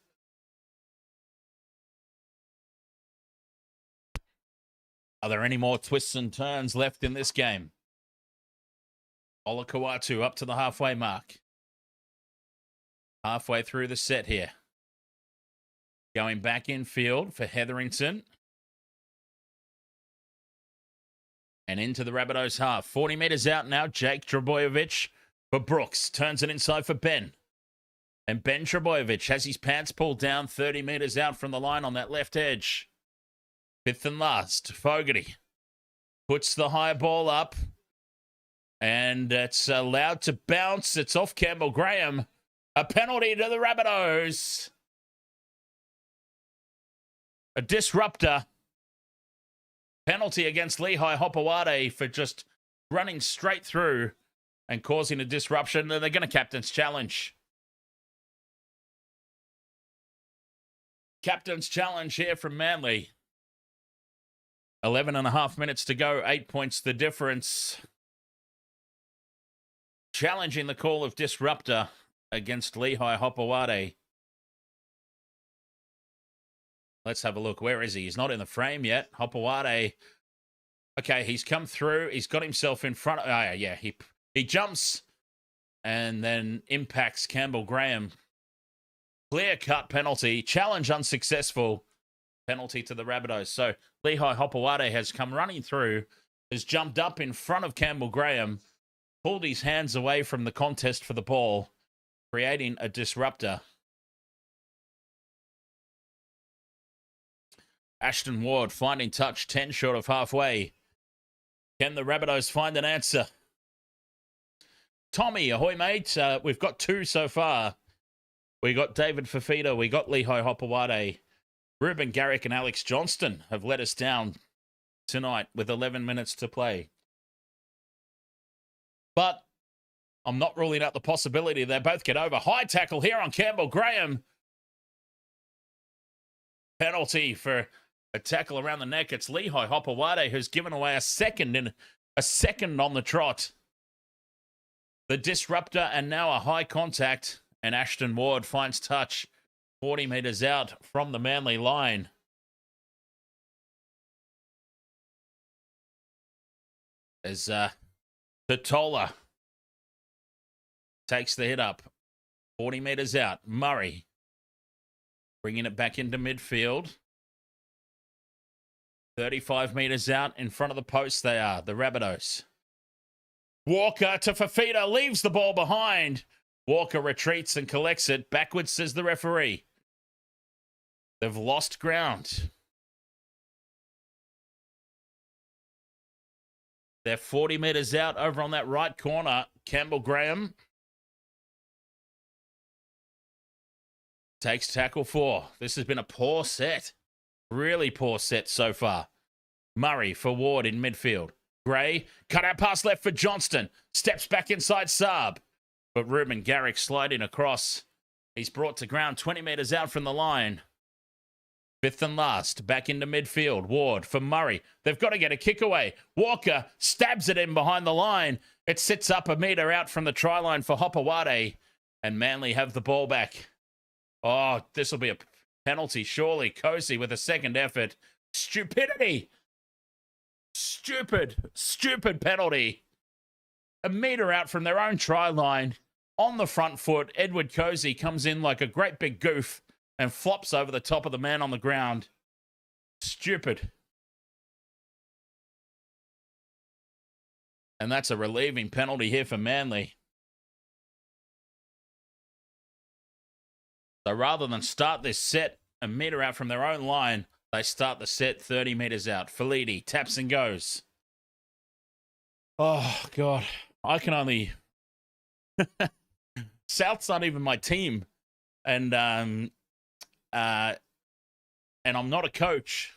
Are there any more twists and turns left in this game? Olakau'atu up to the halfway mark. Halfway through the set here. Going back in field for Hetherington. And into the Rabbitohs half. 40 metres out now. Jake Trebojevic for Brooks. Turns it inside for Ben. And Ben Trebojevic has his pants pulled down 30 metres out from the line on that left edge. 5th and last. Fogarty puts the high ball up. And it's allowed to bounce. It's off Campbell Graham. A penalty to the Rabbitohs. A disruptor. Penalty against Lehigh Hopewade for just running straight through and causing a disruption. And they're going to captain's challenge. Captain's challenge here from Manly. 11 and a half minutes to go. 8 points the difference. Challenging the call of disruptor against Lehigh Hopewade. Let's have a look. Where is he? He's not in the frame yet. Hopewade. Okay, he's come through. He's got himself in front. He jumps and then impacts Campbell Graham. Clear-cut penalty. Challenge unsuccessful. Penalty to the Rabbitohs. So Lehigh Hopewade has come running through, has jumped up in front of Campbell Graham, pulled his hands away from the contest for the ball, creating a disruptor. Ashton Ward finding touch 10 short of halfway. Can the Rabbitohs find an answer? Tommy, ahoy, mate. We've got 2 so far. We got David Fifita. We got Lehigh Hopewade. Ruben Garrick and Alex Johnston have let us down tonight with 11 minutes to play. But I'm not ruling out the possibility they both get over. High tackle here on Campbell Graham. Penalty for a tackle around the neck. It's Lehigh Hopewade who's given away a second on the trot. The disruptor and now a high contact. And Ashton Ward finds touch 40 metres out from the Manly line. As Totola takes the hit up. 40 metres out. Murray bringing it back into midfield. 35 metres out in front of the post they are, the Rabbitohs. Walker to Fifita, leaves the ball behind. Walker retreats and collects it. Backwards, says the referee. They've lost ground. They're 40 metres out over on that right corner. Campbell Graham takes tackle 4. This has been a poor set. Really poor set so far. Murray for Ward in midfield. Gray, cut out pass left for Johnston. Steps back inside Saab. But Ruben Garrick sliding across. He's brought to ground 20 metres out from the line. Fifth and last, back into midfield. Ward for Murray. They've got to get a kick away. Walker stabs it in behind the line. It sits up a metre out from the try line for Hopewade. And Manly have the ball back. Oh, this will be a penalty, surely. Cozy with a second effort. Stupidity. Stupid penalty. A metre out from their own try line. On the front foot, Edward Cozy comes in like a great big goof and flops over the top of the man on the ground. Stupid. And that's a relieving penalty here for Manly. So rather than start this set a metre out from their own line, they start the set 30 metres out. Fifita taps and goes. Oh, God. I can only... South's not even my team. And I'm not a coach.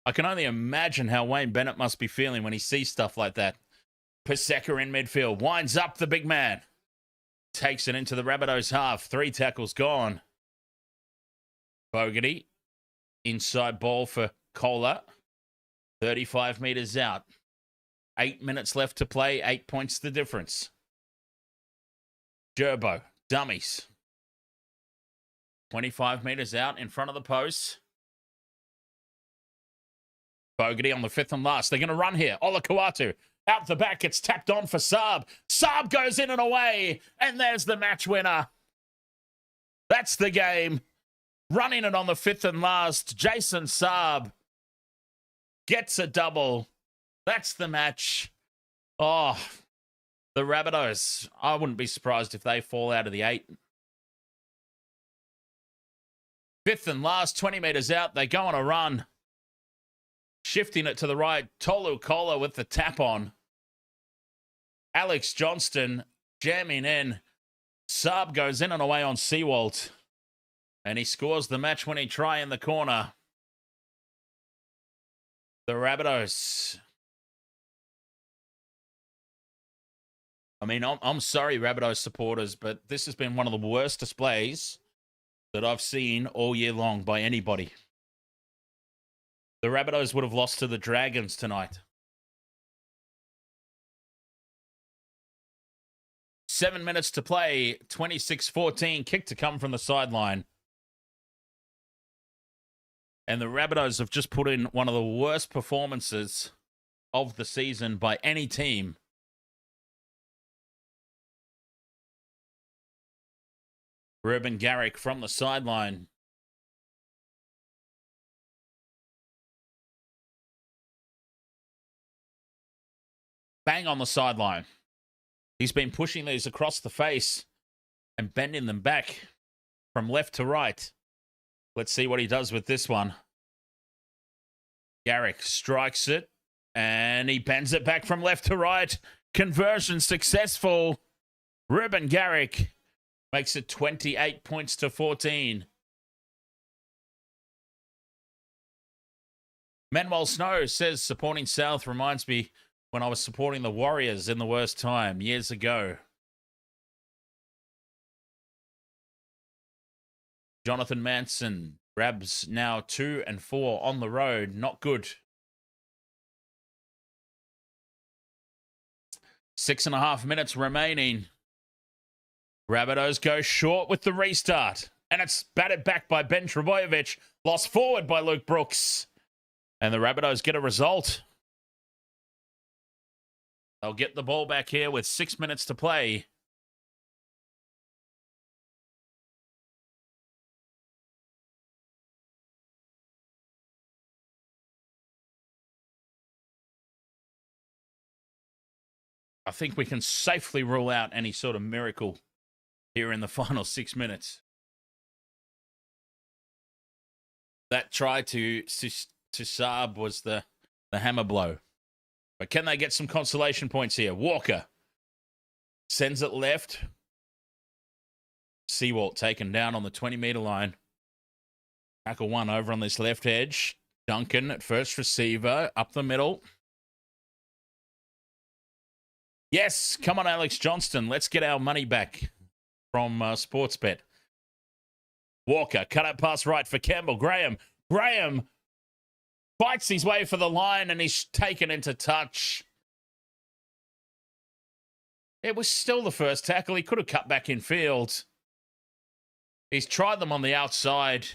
I can only imagine how Wayne Bennett must be feeling when he sees stuff like that. Paseka in midfield. Winds up the big man. Takes it into the Rabbitohs half. 3 tackles gone. Fogarty. Inside ball for Kohler. 35 metres out. 8 minutes left to play. 8 points the difference. Gerbo. Dummies. 25 metres out in front of the post. Fogarty on the 5th and last. They're going to run here. Olakau'atu. Out the back. It's tapped on for Saab. Saab goes in and away. And there's the match winner. That's the game. Running it on the 5th and last. Jason Saab gets a double. That's the match. Oh, the Rabbitohs. I wouldn't be surprised if they fall out of the 8. 5th and last, 20 metres out. They go on a run. Shifting it to the right. Tolu Kola with the tap on. Alex Johnston jamming in. Saab goes in and away on Seawalt. And he scores the match-winning try in the corner. The Rabbitohs. I mean, I'm sorry, Rabbitohs supporters, but this has been one of the worst displays that I've seen all year long by anybody. The Rabbitohs would have lost to the Dragons tonight. 7 minutes to play, 26-14, kick to come from the sideline. And the Rabbitohs have just put in one of the worst performances of the season by any team. Ruben Garrick from the sideline. Bang on the sideline. He's been pushing these across the face and bending them back from left to right. Let's see what he does with this one. Garrick strikes it and he bends it back from left to right. Conversion successful. Ruben Garrick makes it 28 points to 14. Manuel Snow says supporting South reminds me when I was supporting the Warriors in the worst time years ago. Jonathan Manson, Rabs now 2 and 4 on the road. Not good. 6.5 minutes remaining. Rabbitohs go short with the restart. And it's batted back by Ben Trebojevic. Lost forward by Luke Brooks. And the Rabbitohs get a result. They'll get the ball back here with 6 minutes to play. I think we can safely rule out any sort of miracle here in the final 6 minutes. That try to Saab was the hammer blow. But can they get some consolation points here? Walker sends it left. Sewalt taken down on the 20-meter line. Tackle one over on this left edge. Duncan at first receiver, up the middle. Yes, come on, Alex Johnston. Let's get our money back from Sportsbet. Walker, cut out pass right for Campbell Graham. Graham fights his way for the line and he's taken into touch. It was still the first tackle. He could have cut back in field. He's tried them on the outside.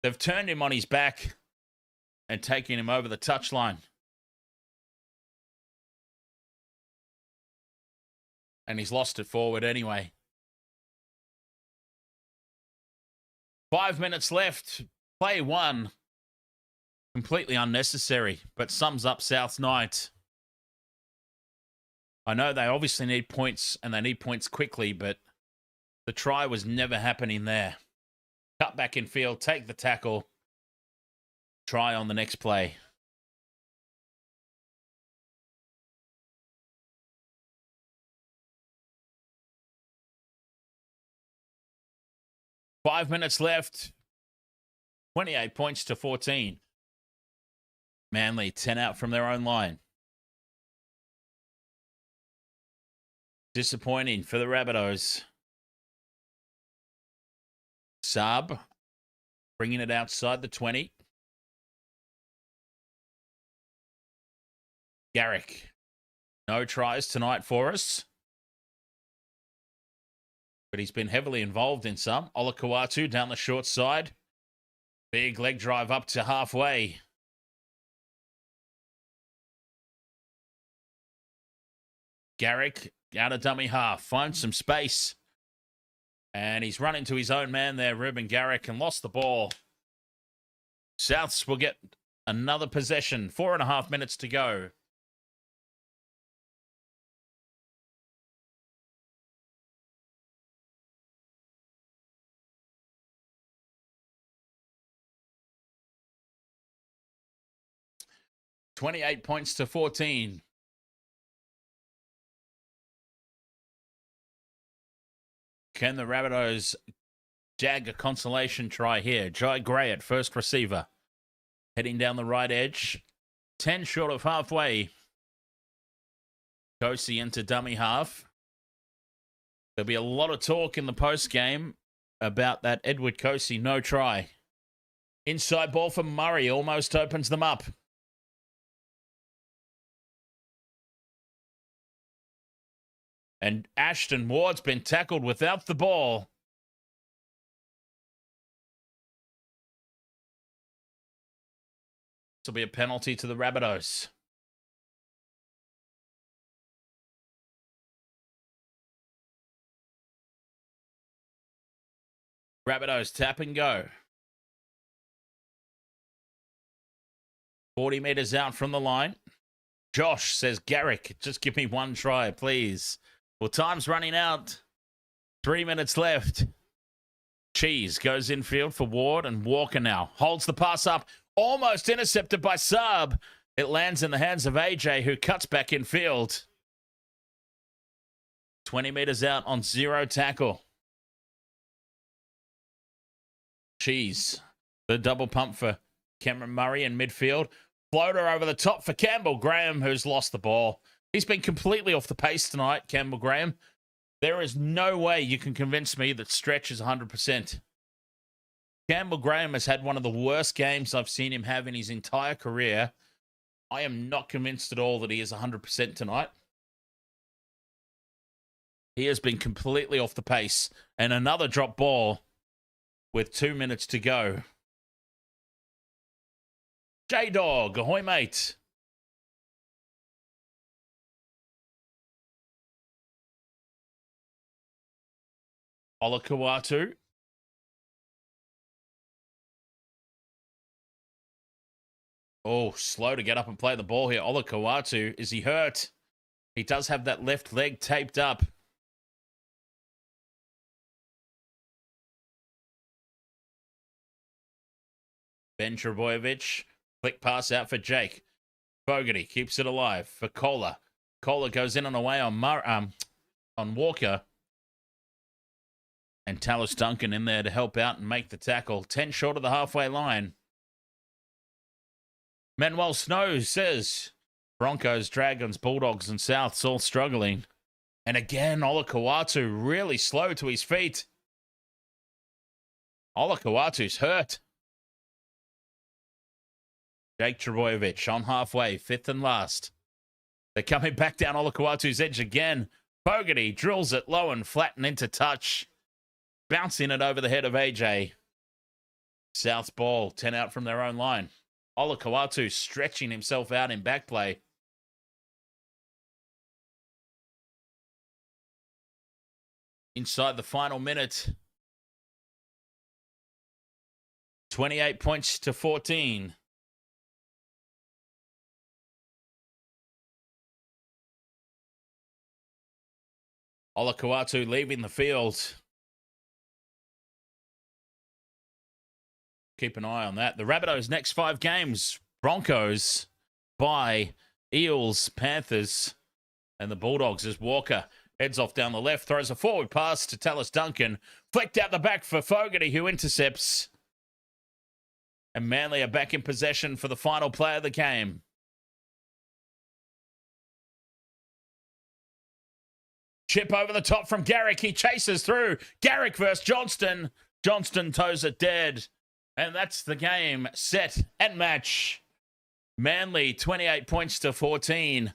They've turned him on his back and taken him over the touchline. And he's lost it forward anyway. 5 minutes left. Play one. Completely unnecessary, but sums up South's night. I know they obviously need points, and they need points quickly, but the try was never happening there. Cut back in field, take the tackle. Try on the next play. Five minutes left. 28 points to 14. Manly 10 out from their own line. Disappointing for the Rabbitohs. Saab bringing it outside the 20. Garrick. No tries tonight for us. But he's been heavily involved in some. Olakau'atu down the short side. Big leg drive up to halfway. Garrick out of dummy half. Finds some space. And he's run into his own man there, Ruben Garrick, and lost the ball. Souths will get another possession. 4.5 minutes to go. $28 points to 14. Can the Rabbitohs jag a consolation try here? Jai Gray at first receiver. Heading down the right edge. 10 short of halfway. Kosi into dummy half. There'll be a lot of talk in the post-game about that Edward Kosi no try. Inside ball for Murray. Almost opens them up. And Ashton Ward's been tackled without the ball. This will be a penalty to the Rabbitohs. Rabbitohs tap and go. 40 meters out from the line. Josh says, Garrick, just give me one try, please. Well, time's running out. 3 minutes left. Cheese goes infield for Ward and Walker now. Holds the pass up. Almost intercepted by Saab. It lands in the hands of AJ, who cuts back in field. 20 meters out on zero tackle. Cheese. The double pump for Cameron Murray in midfield. Floater over the top for Campbell Graham, who's lost the ball. He's been completely off the pace tonight, Campbell Graham. There is no way you can convince me that Stretch is 100%. Campbell Graham has had one of the worst games I've seen him have in his entire career. I am not convinced at all that he is 100% tonight. He has been completely off the pace. And another drop ball with 2 minutes to go. J-Dog, ahoy, mate. Olakau'atu. Oh, slow to get up and play the ball here. Olakau'atu, is he hurt? He does have that left leg taped up. Ben Trebojevic, flick pass out for Jake. Fogarty keeps it alive for Kohler. Kohler goes in and away on Walker. And Tallis Duncan in there to help out and make the tackle. 10 short of the halfway line. Manuel Snow says, Broncos, Dragons, Bulldogs and Souths all struggling. And again, Olakau'atu really slow to his feet. Olakau'atu's hurt. Jake Trebojevic on halfway, fifth and last. They're coming back down Olakau'atu's edge again. Fogarty drills it low and flat and into touch. Bouncing it over the head of AJ. South's ball, 10 out from their own line. Olakau'atu stretching himself out in back play. Inside the final minute. 28 points to 14. Olakau'atu leaving the field. Keep an eye on that. The Rabbitohs' next 5 games. Broncos by Eels, Panthers, and the Bulldogs as Walker heads off down the left, throws a forward pass to Tallis Duncan. Flicked out the back for Fogarty, who intercepts. And Manly are back in possession for the final play of the game. Chip over the top from Garrick. He chases through. Garrick versus Johnston. Johnston toes it dead. And that's the game, set and match. Manly, 28 points to 14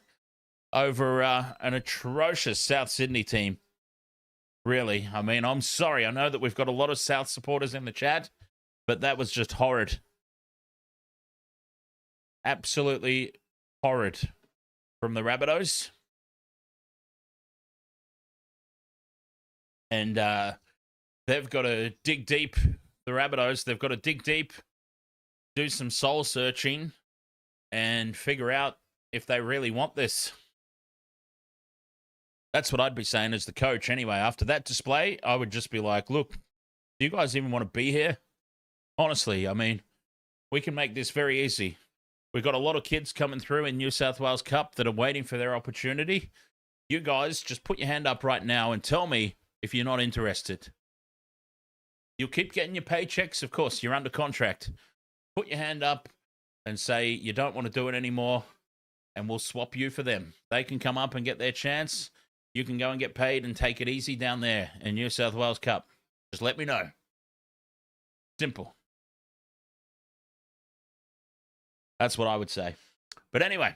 over an atrocious South Sydney team. Really, I mean, I'm sorry. I know that we've got a lot of South supporters in the chat, but that was just horrid. Absolutely horrid from the Rabbitohs. And they've got to dig deep, the Rabbitohs. They've got to dig deep, do some soul searching, and figure out if they really want this. That's what I'd be saying as the coach anyway. After that display, I would just be like, look, do you guys even want to be here? Honestly, I mean, we can make this very easy. We've got a lot of kids coming through in New South Wales Cup that are waiting for their opportunity. You guys just put your hand up right now and tell me if you're not interested. You'll keep getting your paychecks. Of course, you're under contract. Put your hand up and say you don't want to do it anymore, and we'll swap you for them. They can come up and get their chance. You can go and get paid and take it easy down there in New South Wales Cup. Just let me know. Simple. That's what I would say. But anyway,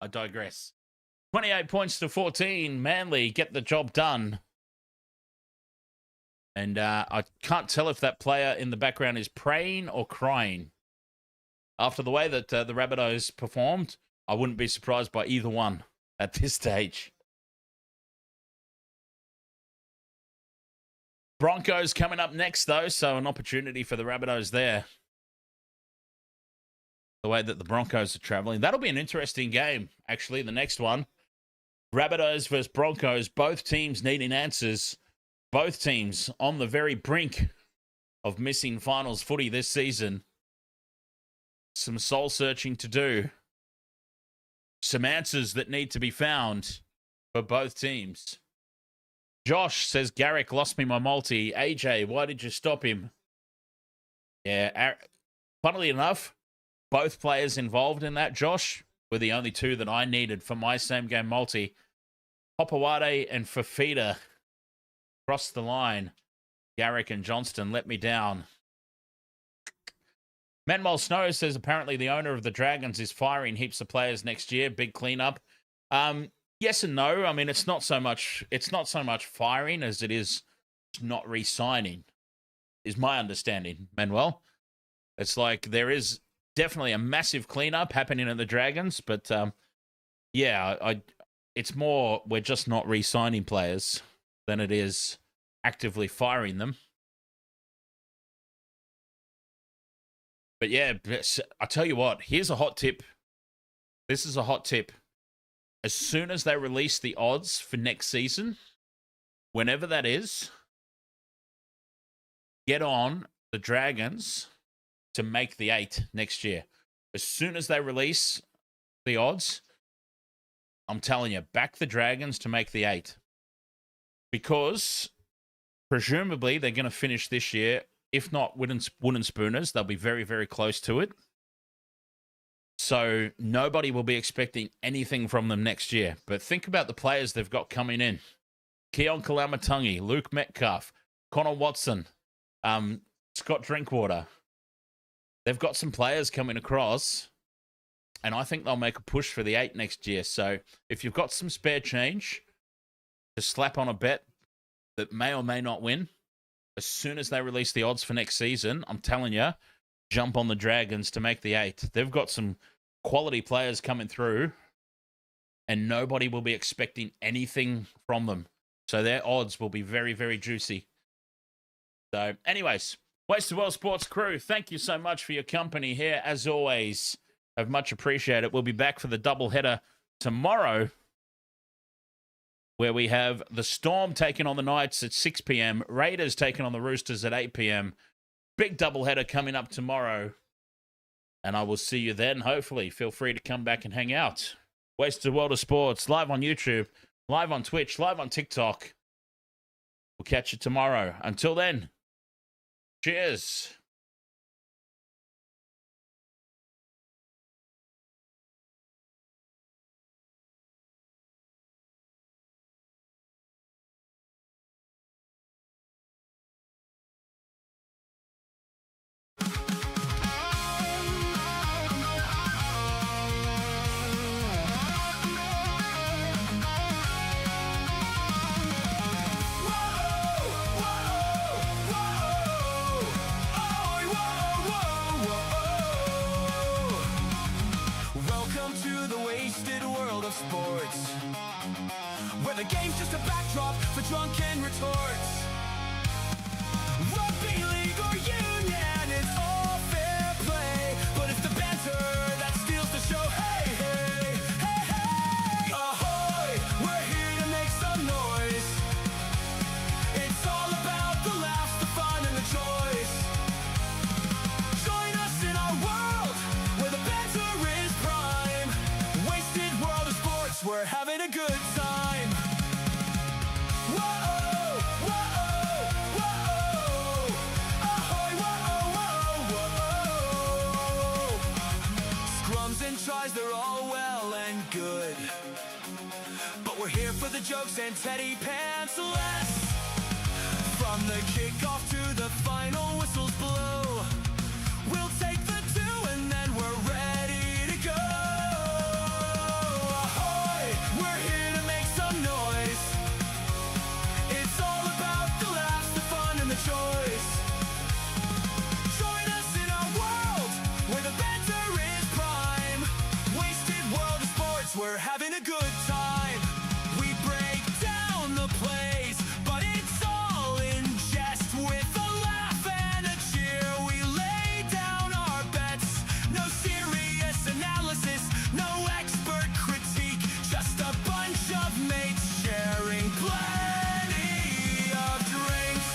I digress. 28 points to 14. Manly get the job done. And I can't tell if that player in the background is praying or crying. After the way that the Rabbitohs performed, I wouldn't be surprised by either one at this stage. Broncos coming up next, though, so an opportunity for the Rabbitohs there. The way that the Broncos are traveling. That'll be an interesting game, actually, the next one. Rabbitohs versus Broncos, both teams needing answers. Both teams on the very brink of missing finals footy this season. Some soul searching to do. Some answers that need to be found for both teams. Josh says, Garrick lost me my multi. AJ, why did you stop him? Yeah, funnily enough, both players involved in that, Josh, were the only two that I needed for my same game multi. Hopewade and Fifita. Crossed the line. Garrick and Johnston let me down. Manuel Snow says apparently the owner of the Dragons is firing heaps of players next year. Big cleanup. yes and no. I mean, it's not so much firing as it is not re-signing, is my understanding, Manuel. It's like there is definitely a massive cleanup happening at the Dragons, but it's more we're just not re-signing players than it is actively firing them. But yeah, I tell you what, here's a hot tip. This is a hot tip. As soon as they release the odds for next season, whenever that is, get on the Dragons to make the 8 next year. As soon as they release the odds, I'm telling you, back the Dragons to make the 8. Because presumably they're going to finish this year, if not wooden spooners, they'll be very, very close to it. So nobody will be expecting anything from them next year. But think about the players they've got coming in. Keon Kalamatangi, Luke Metcalf, Connor Watson, Scott Drinkwater. They've got some players coming across, and I think they'll make a push for the 8 next year. So if you've got some spare change to slap on a bet that may or may not win, as soon as they release the odds for next season, I'm telling you, jump on the Dragons to make the 8. They've got some quality players coming through, and nobody will be expecting anything from them. So their odds will be very, very juicy. So anyways, Wasted World Sports crew, thank you so much for your company here. As always, I've much appreciated. We'll be back for the doubleheader tomorrow, where we have the Storm taking on the Knights at 6 p.m, Raiders taking on the Roosters at 8 p.m. Big doubleheader coming up tomorrow. And I will see you then, hopefully. Feel free to come back and hang out. Wasted World of Sports, live on YouTube, live on Twitch, live on TikTok. We'll catch you tomorrow. Until then, cheers. Welcome to the wasted world of sports, where the game's just a backdrop for drunken retorts. Rugby league or union, it's all fair play, but it's the banter that steals the show. Hey, hey, hey, hey! Ahoy! We're here to make some noise. It's all about the laughs, the fun, and the choice. Join us in our world where the banter is prime. Wasted World of Sports, we're having a good time. Whoa, whoa, whoa, ahoy, whoa, whoa, whoa. Scrums and tries, they're all well and good, but we're here for the jokes and teddy pants less. From the kickoff to the final whistles blow, we'll take the 2 and then we're ready to go. Ahoy, we're here to make some noise. It's all about the laughs, the fun, and the choice. Join us in our world where the banter is prime. Wasted World of Sports, we're having a good time. We break down the plays, but it's all in jest. With a laugh and a cheer, we lay down our bets. No serious analysis, no expert critique, just a bunch of mates sharing plenty of drinks.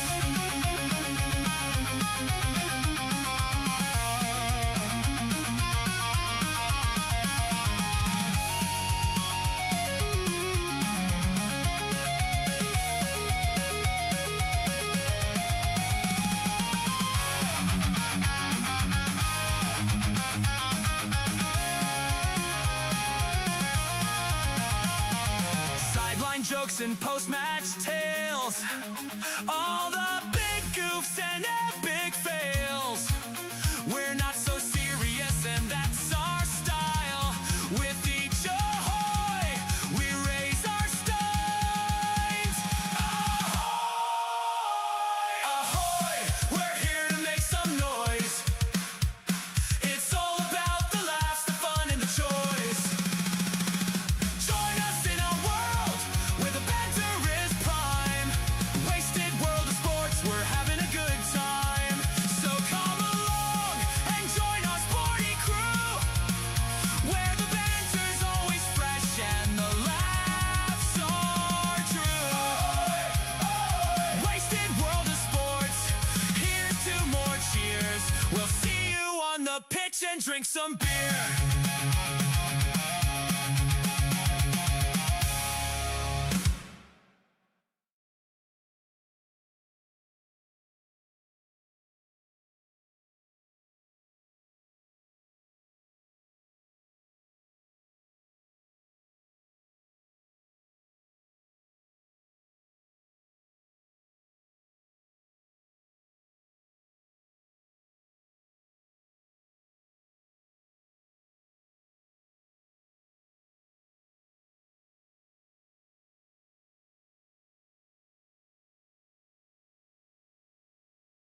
Sideline jokes and post-match tales, all the big goofs and epic fails. We're not so serious, and that's our style. With each ahoy, we raise drink some beer.